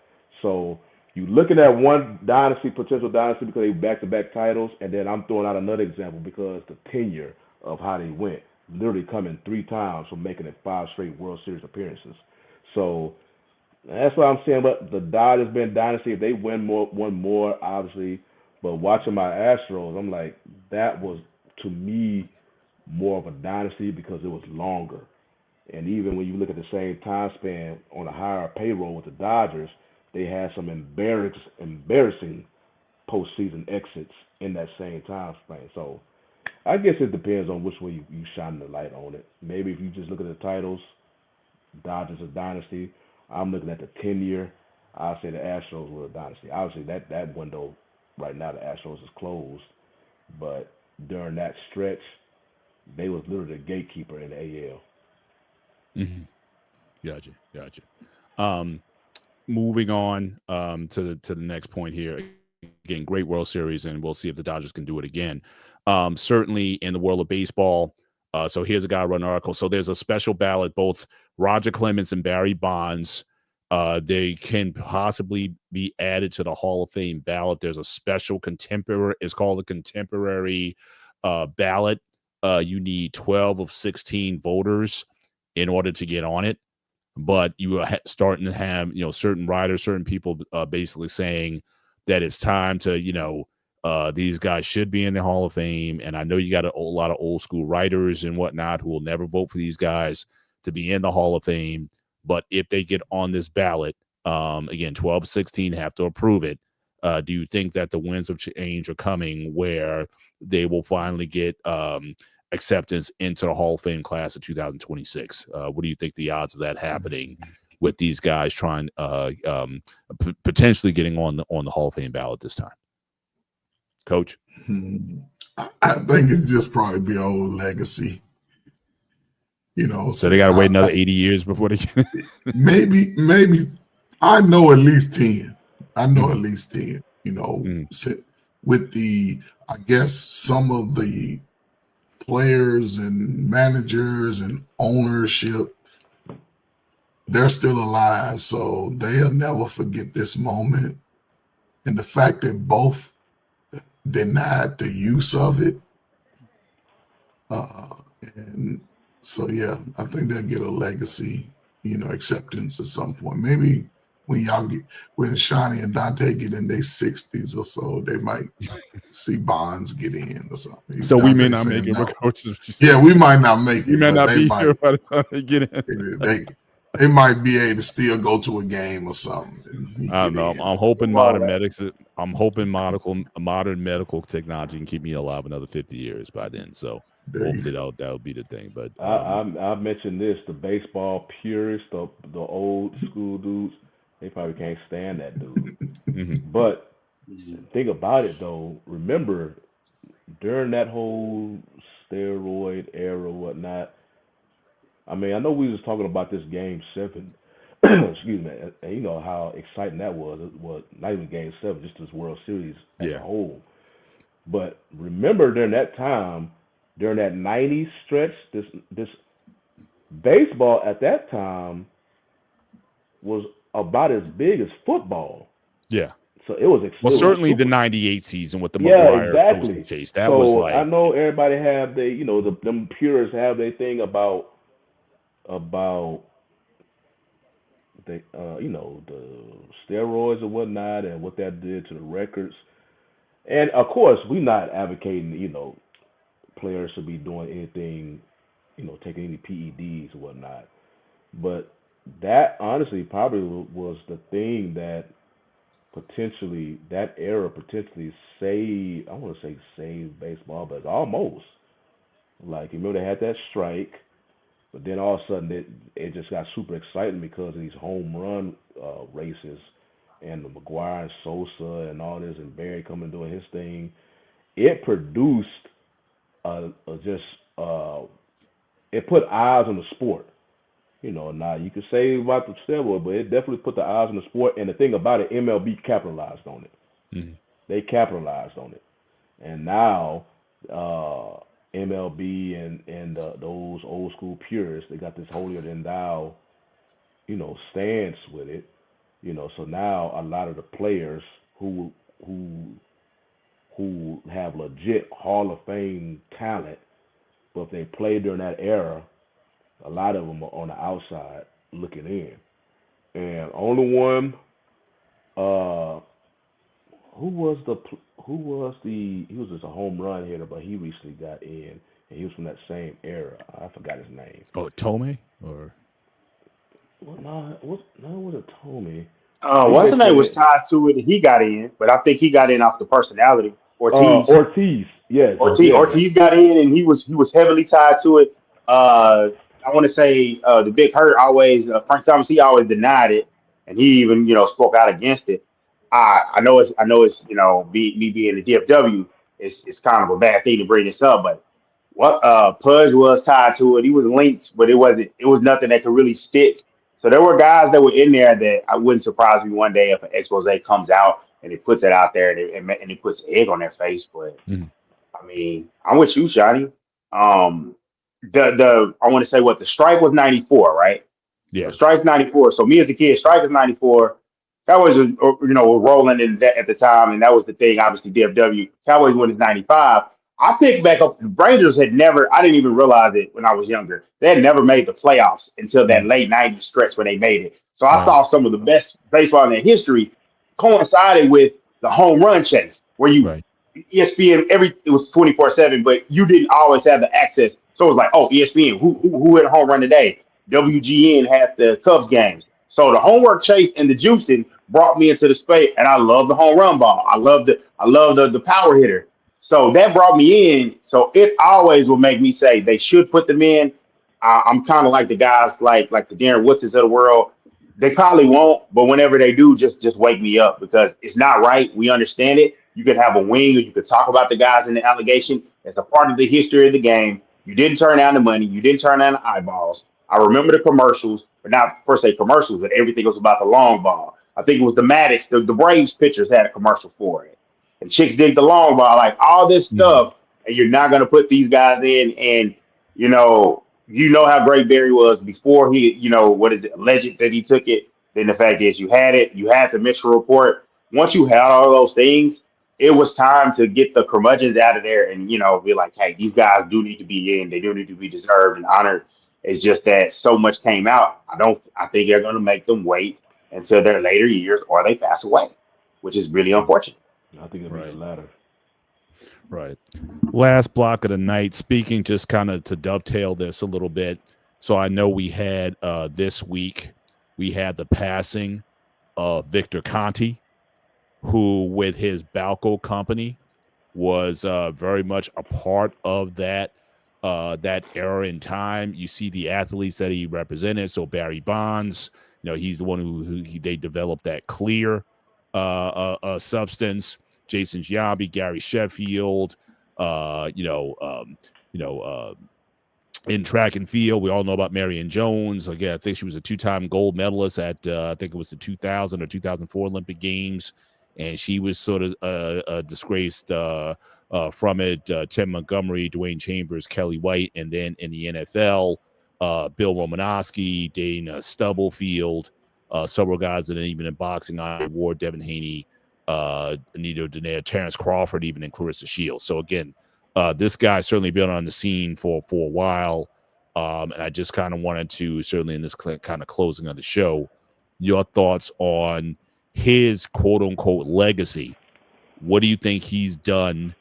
So you looking at one dynasty, potential dynasty, because they back-to-back titles, and then I'm throwing out another example because the tenure of how they went, literally coming 3 times from making it 5 straight World Series appearances. So that's what I'm saying. But the Dodgers been dynasty. If they win one more, obviously. But watching my Astros, I'm like, that was to me more of a dynasty because it was longer. And even when you look at the same time span on a higher payroll with the Dodgers, they had some embarrassing postseason exits in that same time span. So I guess it depends on which way you shine the light on it. Maybe if you just look at the titles, Dodgers is dynasty. I'm looking at the tenure. I'll say the Astros were a dynasty. Obviously, that window right now, the Astros is closed. But during that stretch, they was literally the gatekeeper in the AL. Gotcha. Moving on to the next point here. Again, great World Series, and we'll see if the Dodgers can do it again. Certainly in the world of baseball. So here's a guy running an article. So there's a special ballot. Both Roger Clemens and Barry Bonds, they can possibly be added to the Hall of Fame ballot. There's a special contemporary. It's called a contemporary ballot. You need 12 of 16 voters in order to get on it. But you are starting to have, certain writers, certain people basically saying that it's time to, these guys should be in the Hall of Fame. And I know you got a lot of old school writers and whatnot who will never vote for these guys to be in the Hall of Fame. But if they get on this ballot, again, 12, 16 have to approve it. Do you think that the winds of change are coming where they will finally get acceptance into the Hall of Fame class of 2026? What do you think the odds of that happening with these guys trying potentially getting on the Hall of Fame ballot this time? Coach? I think it's just probably be old legacy. So they got to wait another 80 years before they get maybe I know at least 10. At least 10, with the, I guess, some of the players and managers and ownership, they're still alive, so they'll never forget this moment. And the fact that both denied the use of it, and so yeah, I think they'll get a legacy, acceptance at some point. Maybe when Shawnee and Dante get in their 60s or so, they might see Bonds get in or something. So we may not make it. No. Coaches, yeah, we might not make it. We may not be here by the time they get in. They might be able to still go to a game or something. I don't know. I'm hoping modern medical technology can keep me alive another 50 years by then. So hopefully that'll be the thing. But I mentioned this: the baseball purists, the old school dudes, they probably can't stand that dude. But think about it though. Remember, during that whole steroid era, whatnot. I mean, I know we was talking about this Game 7, excuse me, and you know how exciting that was. It was not even Game 7, just this World Series as a whole. But remember during that time, during that 90s stretch, this baseball at that time was about as big as football. Yeah. So it was certainly the 98 season with the McGuire chase. That was like, I know everybody have them purists have their thing about the the steroids and whatnot and what that did to the records. And of course, we're not advocating players should be doing anything, taking any PEDs or whatnot. But that honestly probably was the thing that that era potentially saved, I want to say saved baseball, but almost. Like, you remember they had that strike, but then all of a sudden it just got super exciting because of these home run races and the McGuire and Sosa and all this, and Barry coming doing his thing. It produced it put eyes on the sport. Now you can say about the steroid, but it definitely put the eyes on the sport. And the thing about it, MLB capitalized on it. Mm-hmm. They capitalized on it, and now MLB and those old school purists, they got this holier than thou, stance with it. So now a lot of the players who have legit Hall of Fame talent, but if they played during that era, a lot of them are on the outside looking in. And only one, he was just a home run hitter, but he recently got in, and he was from that same era. I forgot his name. Oh, Tomei or? Well, no, it wasn't Tomei. What's the name was tied to it, and he got in, but I think he got in off the personality. Ortiz, yes. Ortiz got in, and he was heavily tied to it. I want to say the Big Hurt always Frank Thomas, he always denied it, and he even spoke out against it. I know it's me being the DFW, it's kind of a bad thing to bring this up, but what Pudge was tied to it. He was linked, but it was nothing that could really stick. So there were guys that were in there that I wouldn't surprise me one day if an expose comes out and it puts it out there and it puts egg on their face. But I mean, I'm with you, Shotty. I want to say the strike was 94, right? Yeah, the strike's 94. So me as a kid, strike is 94. That was rolling in that at the time, and that was the thing. Obviously, DFW Cowboys won in 95. I picked back up. The Rangers had never. I didn't even realize it when I was younger. They had never made the playoffs until that late '90s stretch when they made it. So I saw some of the best baseball in their history coincided with the home run chase, where ESPN it was 24/7, but you didn't always have the access. So it was like, oh, ESPN, who had a home run today? WGN had the Cubs games. So the homework chase and the juicing brought me into the space, and I love the home run ball. I love the power hitter. So that brought me in. So it always will make me say they should put them in. I'm kind of like the guys like the Darren Woodses of the world. They probably won't, but whenever they do, just wake me up because it's not right. We understand it. You could have a wing, or you could talk about the guys in the allegation. It's a part of the history of the game. You didn't turn down the money. You didn't turn down the eyeballs. I remember the commercials, but not per se commercials, but everything was about the long ball. I think it was the Maddox, the Braves pitchers had a commercial for it. And chicks dig the long ball, like all this stuff, and you're not going to put these guys in. And, you know how great Barry was before he, alleged that he took it. Then the fact is you had it, you had the Mitchell report. Once you had all those things, it was time to get the curmudgeons out of there and, be like, hey, these guys do need to be in. They do need to be deserved and honored. It's just that so much came out. I think they're going to make them wait until their later years or they pass away, which is really unfortunate. I think it'll be the latter. Right. Last block of the night, speaking just kind of to dovetail this a little bit. So I know we had this week, we had the passing of Victor Conti, who with his Balco company was very much a part of that era in time. You see the athletes that he represented. So Barry Bonds, he's the one who they developed that clear substance. Jason Giambi, Gary Sheffield, in track and field, we all know about Marion Jones. Again, I think she was a two-time gold medalist at I think it was the 2000 or 2004 Olympic Games, and she was sort of disgraced from it. Tim Montgomery, Dwayne Chambers, Kelly White, and then in the NFL, Bill Romanowski, Dana Stubblefield, several guys that even in boxing, I Ward, Devin Haney, Anito Donaire, Terrence Crawford, even in Clarissa Shields. So again, this guy's certainly been on the scene for a while, and I just kind of wanted to, certainly in this kind of closing of the show, your thoughts on his quote-unquote legacy. What do you think he's done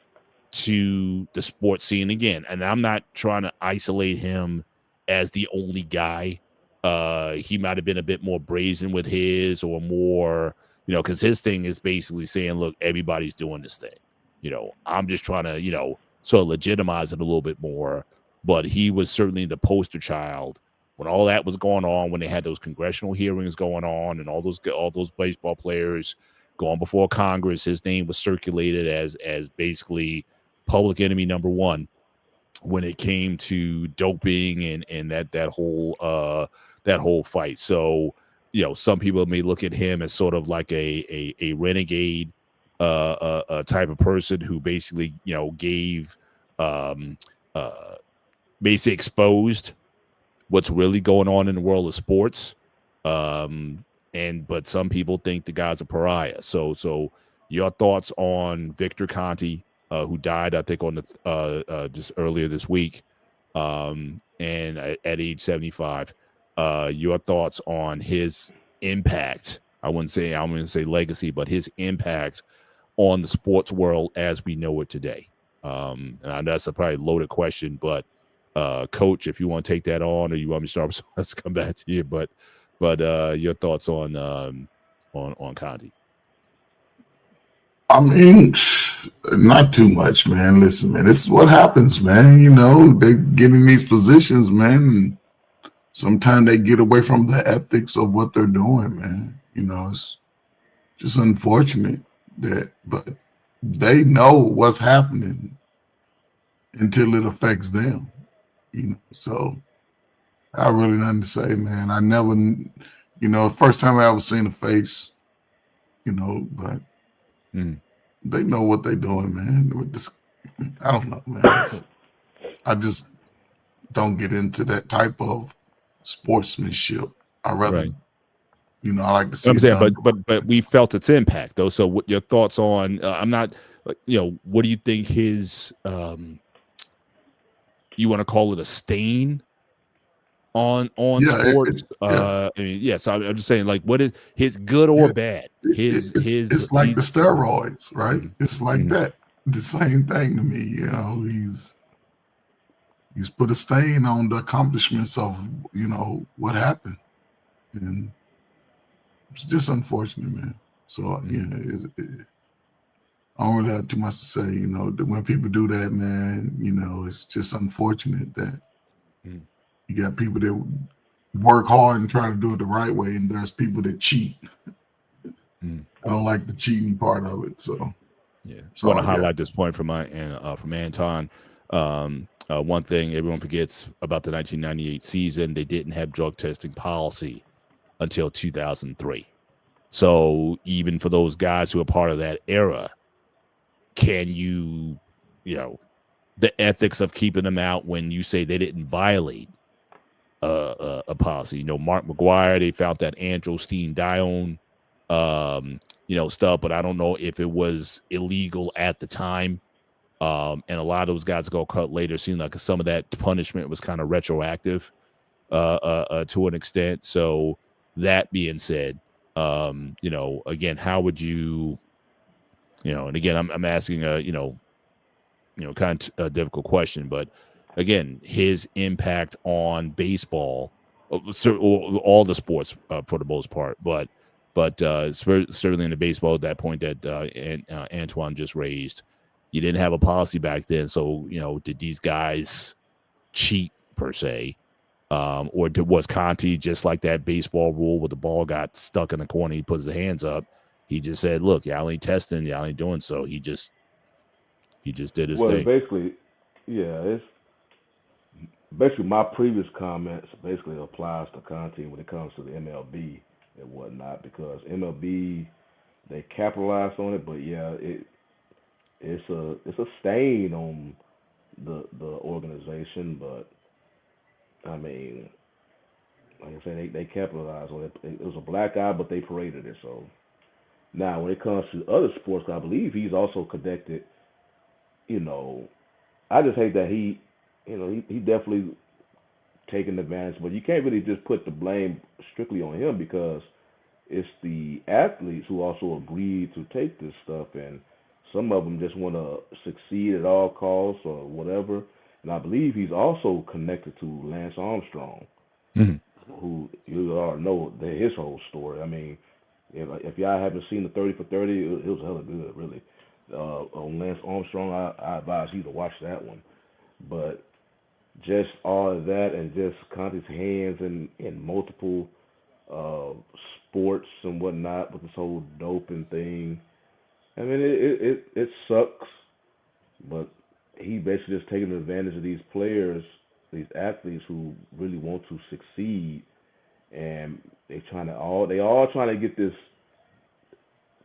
to the sports scene again. And I'm not trying to isolate him as the only guy. He might have been a bit more brazen with his, or more, because his thing is basically saying, look, everybody's doing this thing. I'm just trying to, sort of legitimize it a little bit more. But he was certainly the poster child when all that was going on, when they had those congressional hearings going on, and all those baseball players going before Congress. His name was circulated as basically public enemy number one when it came to doping and that whole fight. So, some people may look at him as sort of like a renegade type of person who basically, gave basically exposed what's really going on in the world of sports. But some people think the guy's a pariah. So your thoughts on Victor Conti, who died, I think, on the just earlier this week, and at age 75. Your thoughts on his impact? I'm going to say legacy, but his impact on the sports world as we know it today. And I know that's a probably loaded question, but Coach, if you want to take that on, or you want me to start, so let's come back to you. But your thoughts on Conti? I mean, not too much, man. Listen, man, this is what happens, man. They get in these positions, man, and sometimes they get away from the ethics of what they're doing, man. It's just unfortunate but they know what's happening until it affects them, So I really nothing to say, man. I never, first time I ever seen a face, but they know what they're doing, man. With this, I don't know, man. I just don't get into that type of sportsmanship. I rather, Right. I like to see. I'm saying, but we felt its impact though. So, what your thoughts on? I'm not, what do you think his? You want to call it a stain on sports? I mean, so I'm just saying, like, what is his good or bad? It's like the steroids, right? It's like that. The same thing to me, He's put a stain on the accomplishments of what happened, and it's just unfortunate, man. So I don't really have too much to say. That when people do that, man, it's just unfortunate that you got people that work hard and try to do it the right way, and there's people that cheat. I don't like the cheating part of it. So I want to highlight this point from Anton. One thing everyone forgets about the 1998 season: they didn't have drug testing policy until 2003. So even for those guys who are part of that era, can you, the ethics of keeping them out when you say they didn't violate a policy? Mark McGuire, they found that androstenedione, stuff, but I don't know if it was illegal at the time. And a lot of those guys got caught later. Seemed like some of that punishment was kind of retroactive to an extent. So that being said, again, how would you, and again, I'm asking kind of a difficult question, but again, his impact on baseball, all the sports for the most part, but certainly in the baseball, at that point that Antoine just raised, you didn't have a policy back then. So, did these guys cheat per se? Or was Conti just like that baseball rule where the ball got stuck in the corner, he put his hands up, he just said, look, y'all ain't testing, y'all ain't doing so. He just did his thing. Basically, it's basically my previous comments basically applies to Conti when it comes to the MLB and whatnot, because MLB, they capitalized on it, but it's a stain on the organization. But I mean, like I said, they capitalized on it. It was a black eye, but they paraded it. So now, when it comes to other sports, I believe he's also connected. I just hate that he definitely taken advantage, but you can't really just put the blame strictly on him, because it's the athletes who also agreed to take this stuff, and Some of them just want to succeed at all costs or whatever. And I believe he's also connected to Lance Armstrong, Mhm. who you already know his whole story. I mean, if y'all haven't seen the 30 for 30, it was hella good, really. On Lance Armstrong, I advise you to watch that one. But just all of that and just Conte's hands in multiple uh, sports and whatnot with this whole doping thing. I mean, it sucks, but he basically just taking advantage of these players, these athletes who really want to succeed, and they all trying to get this.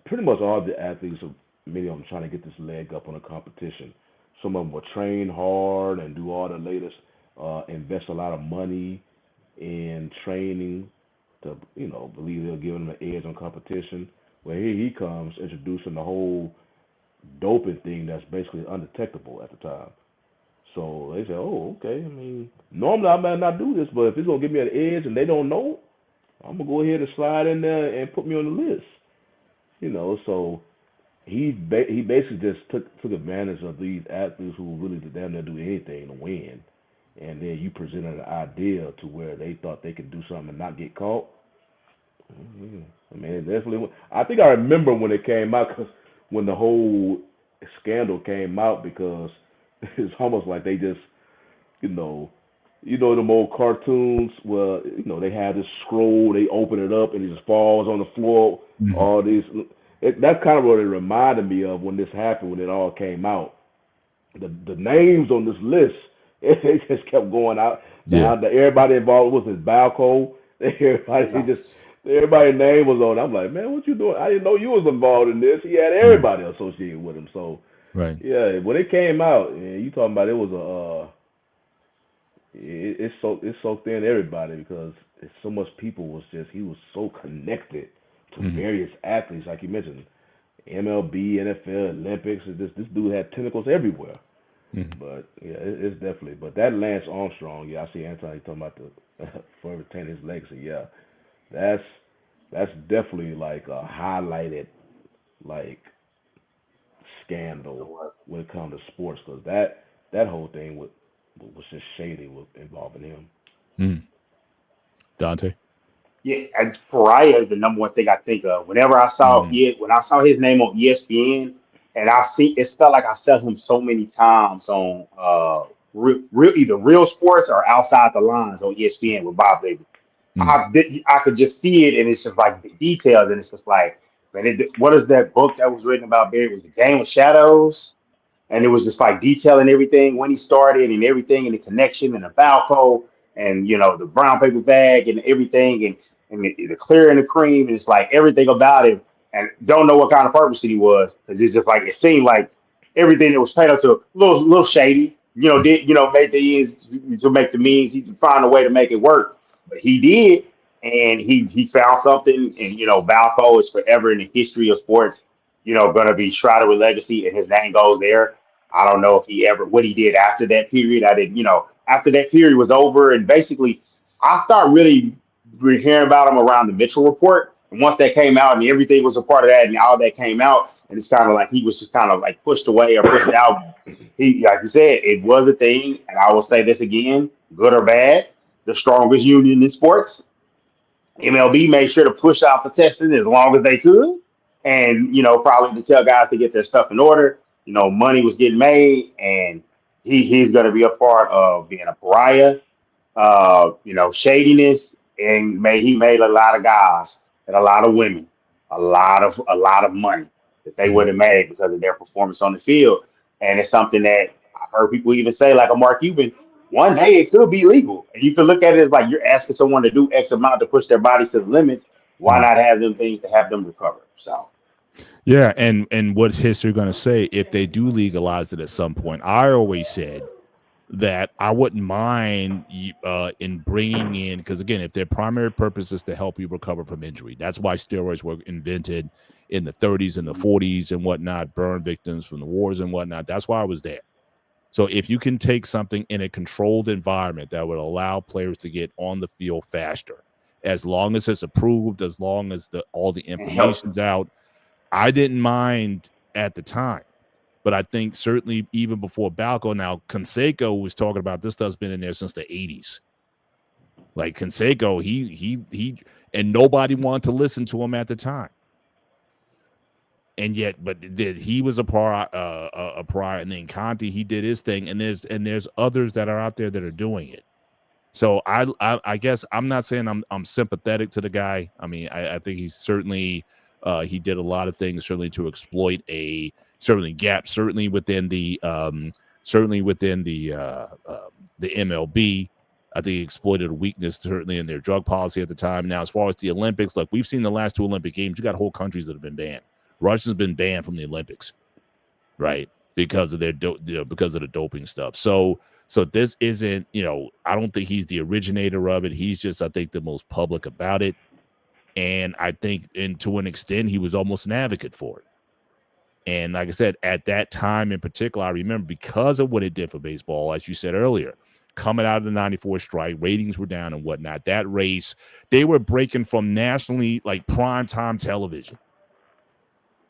Pretty much all the athletes, many of them trying to get this leg up on a competition. Some of them will train hard and do all the latest, invest a lot of money in training to, believe they'll give them an edge on competition. Well, here he comes introducing the whole doping thing that's basically undetectable at the time. So they say, oh, okay. I mean, normally I might not do this, but if it's going to give me an edge and they don't know, I'm going to go ahead and slide in there and put me on the list. So he basically just took advantage of these athletes who really damn near do anything to win. And then you presented an idea to where they thought they could do something and not get caught. I mean, it definitely. I think I remember when it came out, cause when the whole scandal came out, because it's almost like they just, them old cartoons where they have this scroll, they open it up and it just falls on the floor. Mhm. All these. That's kind of what it reminded me of when this happened, when it all came out. The names on this list, it just kept going out. Yeah. Now everybody involved was his Balco. Everybody's name was on it. I'm like, man, what you doing? I didn't know you was involved in this. He had everybody associated with him. So Right. yeah, when it came out, and you talking about it was it soaked in everybody because so much people he was so connected to Mhm. various athletes, like you mentioned, MLB, NFL, Olympics. This dude had tentacles everywhere. Mhm. But yeah, it's definitely. But that Lance Armstrong, yeah, I see Anthony talking about the for retaining his legacy. Yeah, that's definitely like a highlighted like scandal when it comes to sports, because that whole thing was just shady with involving him. Mhm. Dante. Yeah, and Pariah is the number one thing I think of. Whenever I saw Mhm. it, when I saw his name on ESPN, and I've seen it felt like I saw him so many times on either real sports or outside the lines on ESPN with Bob Davis. Mhm. I could just see it, and it's just like the details, and it's just like, man, what is that book that was written about Barry? It was The Game of Shadows, and it was just like detailing everything when he started and everything and the connection and the Valco and the brown paper bag and everything and the clear and the cream, and it's like everything about him, and don't know what kind of person he was, because it's just like it seemed like everything that was paid up to a little shady, make the ends to make the means, he could find a way to make it work, but he did, and he found something, and Valco is forever in the history of sports, going to be shrouded with legacy, and his name goes there. I don't know if what he did after that period. I didn't, after that period was over. And basically, I started really hearing about him around the Mitchell Report. And once that came out and everything was a part of that and all that came out, and it's kind of like he was just kind of like pushed away or pushed out. Like you said, it was a thing. And I will say this again, good or bad, the strongest union in sports. MLB made sure to push out for testing as long as they could, and probably to tell guys to get their stuff in order. Money was getting made, and he's going to be a part of being a pariah, shadiness, and he made a lot of guys and a lot of women a lot of money that they Mhm. would have made because of their performance on the field. And it's something that I've heard people even say, like a Mark Cuban, one day it could be legal. And you can look at it as like you're asking someone to do X amount to push their bodies to the limits. Why Mhm. not have them things to have them recover? So Yeah, and what's history going to say if they do legalize it at some point? I always said that I wouldn't mind in bringing in, because again, if their primary purpose is to help you recover from injury, that's why steroids were invented in the 30s and the 40s and whatnot, burn victims from the wars and whatnot. That's why I was there. So if you can take something in a controlled environment that would allow players to get on the field faster, as long as it's approved, as long as all the and help. information's out, I didn't mind at the time. But I think certainly even before Balco, now Canseco was talking about this stuff's been in there since the 80s. Like Canseco, he and nobody wanted to listen to him at the time. And yet, but he was a prior, and then Conti, he did his thing, and there's others that are out there that are doing it. So I guess I'm not saying I'm sympathetic to the guy. I mean, I think he's certainly he did a lot of things certainly to exploit a gap certainly within the MLB. I think he exploited a weakness certainly in their drug policy at the time. Now, as far as the Olympics, look, we've seen the last 2 Olympic Games. You got whole countries that have been banned. Russia's been banned from the Olympics, right? Because of their because of the doping stuff. So this isn't, I don't think he's the originator of it. He's just, I think, the most public about it. And I think, and to an extent, he was almost an advocate for it. And like I said, at that time in particular, I remember because of what it did for baseball, as you said earlier, coming out of the 94 strike, ratings were down and whatnot. That race, they were breaking from nationally, like primetime television,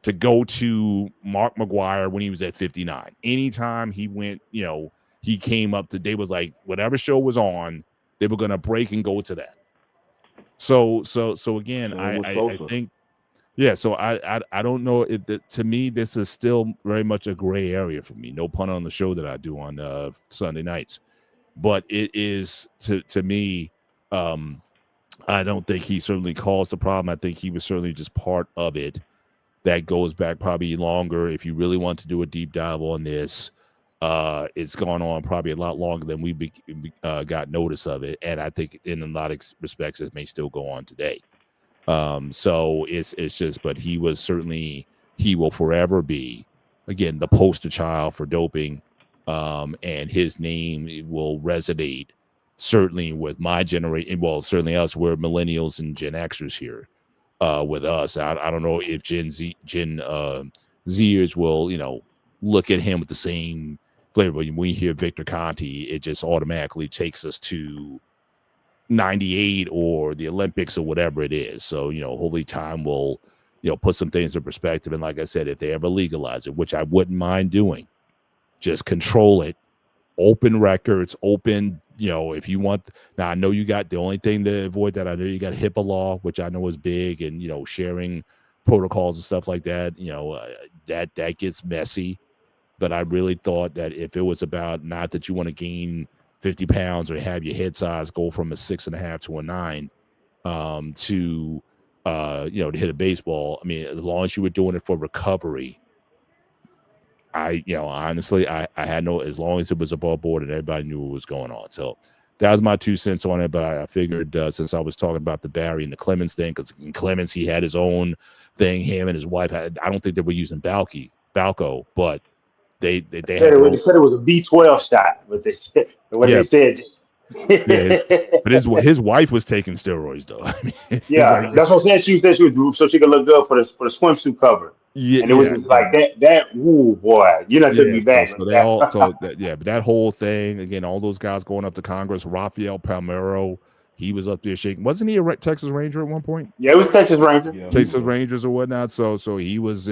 to go to Mark McGwire when he was at 59. Anytime he went, he came up to, they was like, whatever show was on, they were going to break and go to that. So again, I think, yeah, so I don't know. To me, this is still very much a gray area for me. No pun on the show that I do on Sunday nights. But it is, to me, I don't think he certainly caused the problem. I think he was certainly just part of it. That goes back probably longer. If you really want to do a deep dive on this, it's gone on probably a lot longer than we got notice of it. And I think in a lot of respects, it may still go on today. So it's just, but he will forever be, again, the poster child for doping. And his name will resonate certainly with my generation. Well, certainly us, we're millennials and Gen Xers here. With us, I don't know if Gen Zers will, look at him with the same flavor. But when we hear Victor Conti, it just automatically takes us to 98 or the Olympics or whatever it is. So, hopefully time will, put some things in perspective. And like I said, if they ever legalize it, which I wouldn't mind doing, just control it, open records, open, if you want. Now, I know you got the only thing to avoid that. I know you got HIPAA law, which I know is big, and, sharing protocols and stuff like that, that gets messy. But I really thought that if it was about not that you want to gain 50 pounds or have your head size go from a 6.5 to a 9 to hit a baseball. I mean, as long as you were doing it for recovery, honestly, I had no, as long as it was above board and everybody knew what was going on. So that was my 2 cents on it. But I figured since I was talking about the Barry and the Clemens thing, because in Clemens, he had his own thing. Him and his wife had, I don't think they were using Balco, but they had said it was a B12 shot, but they said they said. Yeah, but his wife was taking steroids though. I mean, yeah, that's what I said. She said she was so she could look good for the swimsuit cover. Yeah, and it was just like that. Ooh, boy, you know, took me back. But that whole thing again, all those guys going up to Congress. Rafael Palmeiro, he was up there shaking. Wasn't he a Texas Ranger at one point? Yeah, it was Texas Ranger. Yeah, Texas Rangers or whatnot. So he was,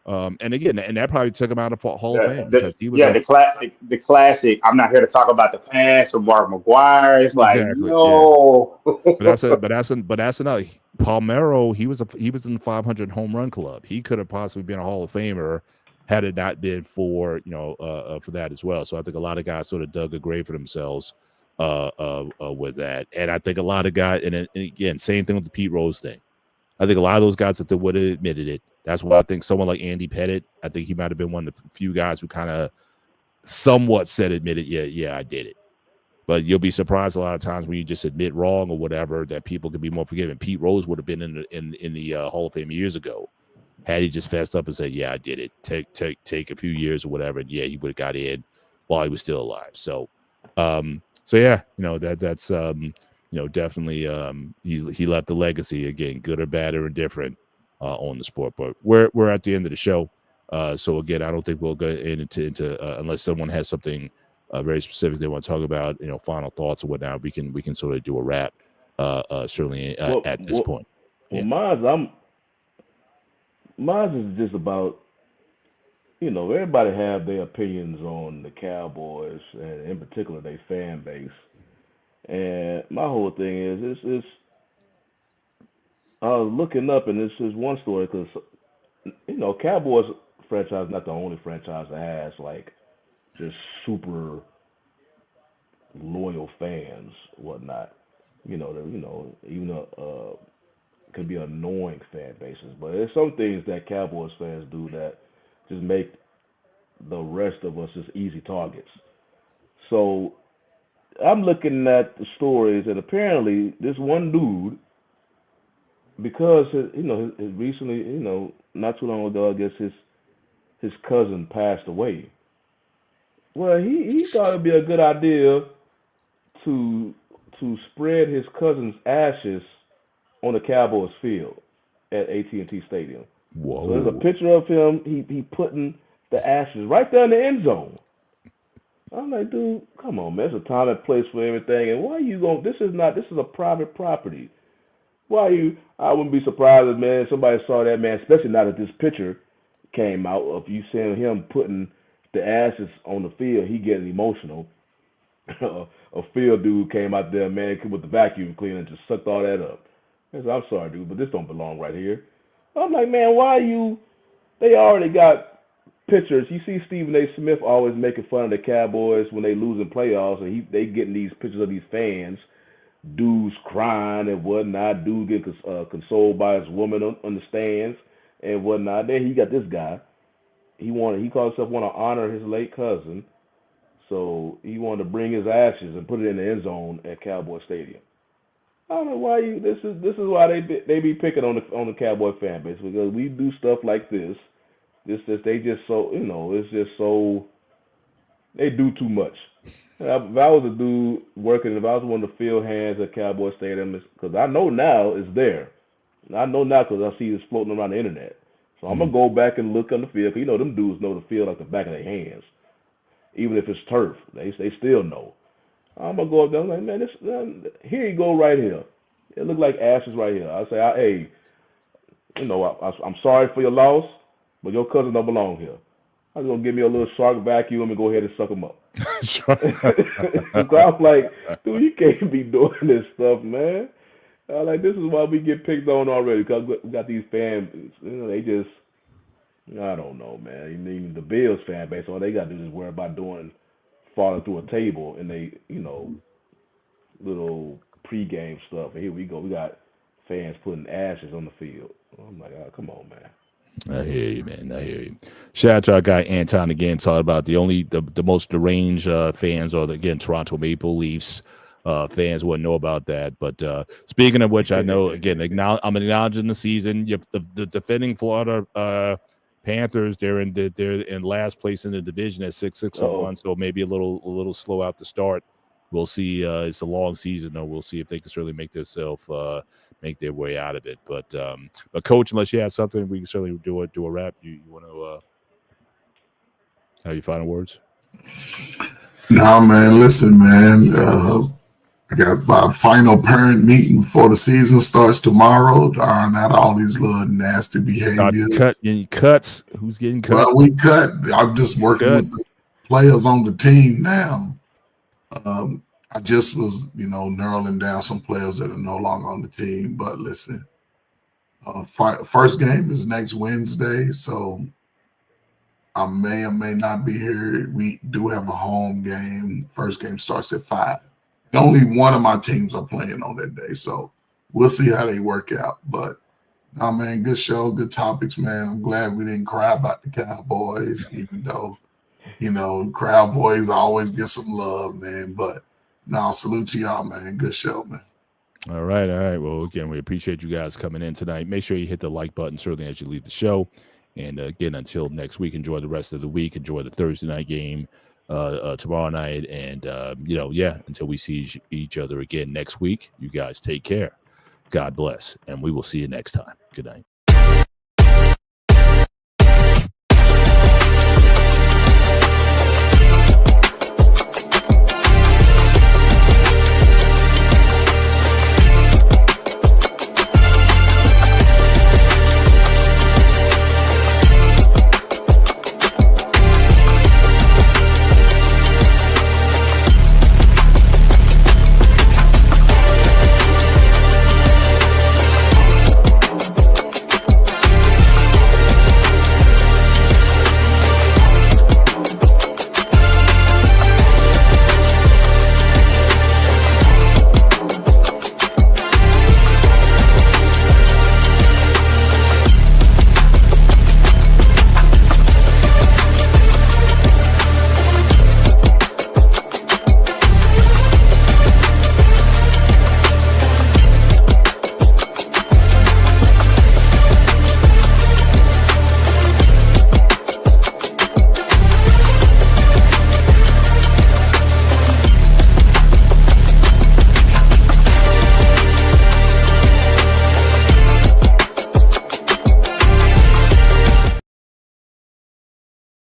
and again, and that probably took him out of Hall of Fame because he was. Yeah, the classic. I'm not here to talk about the past or Mark McGwire. It's like no. Yeah. But that's another. Palmeiro, he was in the 500 home run club. He could have possibly been a Hall of Famer had it not been for for that as well. So I think a lot of guys sort of dug a grave for themselves with that, and I think a lot of guys, and again, same thing with the Pete Rose thing. I think a lot of those guys that would have admitted it. That's why I think someone like Andy Pettit, I think he might have been one of the few guys who kind of somewhat admitted, yeah, I did it. But you'll be surprised a lot of times when you just admit wrong or whatever that people can be more forgiving. Pete Rose would have been in the Hall of Fame years ago had he just fessed up and said, yeah, I did it. Take a few years or whatever. And yeah, he would have got in while he was still alive. So yeah, that's definitely he left a legacy again, good or bad or indifferent on the sport. But we're at the end of the show. So again, I don't think we'll go into unless someone has something very specific they want to talk about, final thoughts or whatnot. We can sort of do a wrap certainly at this point. Well, mine is just about everybody have their opinions on the Cowboys, and in particular their fan base. And my whole thing is, it's I was looking up, and this is one story because Cowboys franchise not the only franchise that has like just super loyal fans, whatnot. Even can be annoying fan bases, but there's some things that Cowboys fans do that just make the rest of us just easy targets. So I'm looking at the stories, and apparently this one dude, because his recently, not too long ago, I guess his cousin passed away. Well, he thought it'd be a good idea to spread his cousin's ashes on the Cowboys field at AT&T Stadium. Whoa. So there's a picture of him. He putting the ashes right there in the end zone. I'm like, dude, come on, man. There's a time and place for everything. And why are you going? This is a private property. Why are you? I wouldn't be surprised if, man, somebody saw that, man, especially now that this picture came out of you seeing him putting the ashes on the field. He getting emotional. A field dude came out there, man, with the vacuum cleaner and just sucked all that up. I said, I'm sorry, dude, but this don't belong right here. I'm like, man, why are you? They already got pictures. You see Stephen A. Smith always making fun of the Cowboys when they lose in playoffs, and they getting these pictures of these fans, dudes crying and whatnot, dude getting consoled by his woman on the stands and whatnot. Then he got this guy. He called himself want to honor his late cousin, so he wanted to bring his ashes and put it in the end zone at Cowboy Stadium. I don't know why you. This is why they be picking on the Cowboy fan base, because we do stuff like this. They just so it's just so they do too much. If I was a dude working, if I was one of the field hands at Cowboy Stadium, because I know now it's there. I know now because I see it's floating around the internet. So I'm gonna go back and look on the field. Cause them dudes know the field like the back of their hands. Even if it's turf, they still know. I'm gonna go up there. I'm like, man, here you go right here. It look like ashes right here. I say, hey, I'm sorry for your loss, but your cousin don't belong here. I'm gonna give me a little shark vacuum and go ahead and suck him up. So I'm like, dude, you can't be doing this stuff, man. I'm like, this is why we get picked on already, because we got these fans. They just, I don't know, man. Even the Bills fan base, all they got to do is worry about falling through a table and they, little pregame stuff. And here we go. We got fans putting ashes on the field. I'm like, oh, come on, man. I hear you, man. I hear you. Shout out to our guy Anton again, talking about the most deranged fans are, again, Toronto Maple Leafs fans wouldn't know about that. But speaking of which, I know, again, I'm acknowledging the season. The defending Florida Panthers, they're in last place in the division at 6-1, so maybe a little slow out to start. We'll see. It's a long season, though. We'll see if they can certainly make their way out of it. But Coach, unless you have something, we can certainly do a wrap. You want to have your final words? No, man. Listen, man. I got my final parent meeting before the season starts tomorrow. Darn out all these little nasty behaviors. Cuts. Who's getting cut? Well, we cut. I'm just working with the players on the team now. I just was, narrowing down some players that are no longer on the team. But listen, first game is next Wednesday, so I may or may not be here. We do have a home game. First game starts at 5. Only one of my teams are playing on that day, so we'll see how they work out. But, man, good show, good topics, man. I'm glad we didn't cry about the Cowboys, even though, Cowboys always get some love, man. But, salute to y'all, man. Good show, man. All right. Well, again, we appreciate you guys coming in tonight. Make sure you hit the like button, certainly, as you leave the show. And, again, until next week, enjoy the rest of the week. Enjoy the Thursday night game tomorrow night. And, until we see each other again next week, you guys take care. God bless. And we will see you next time. Good night.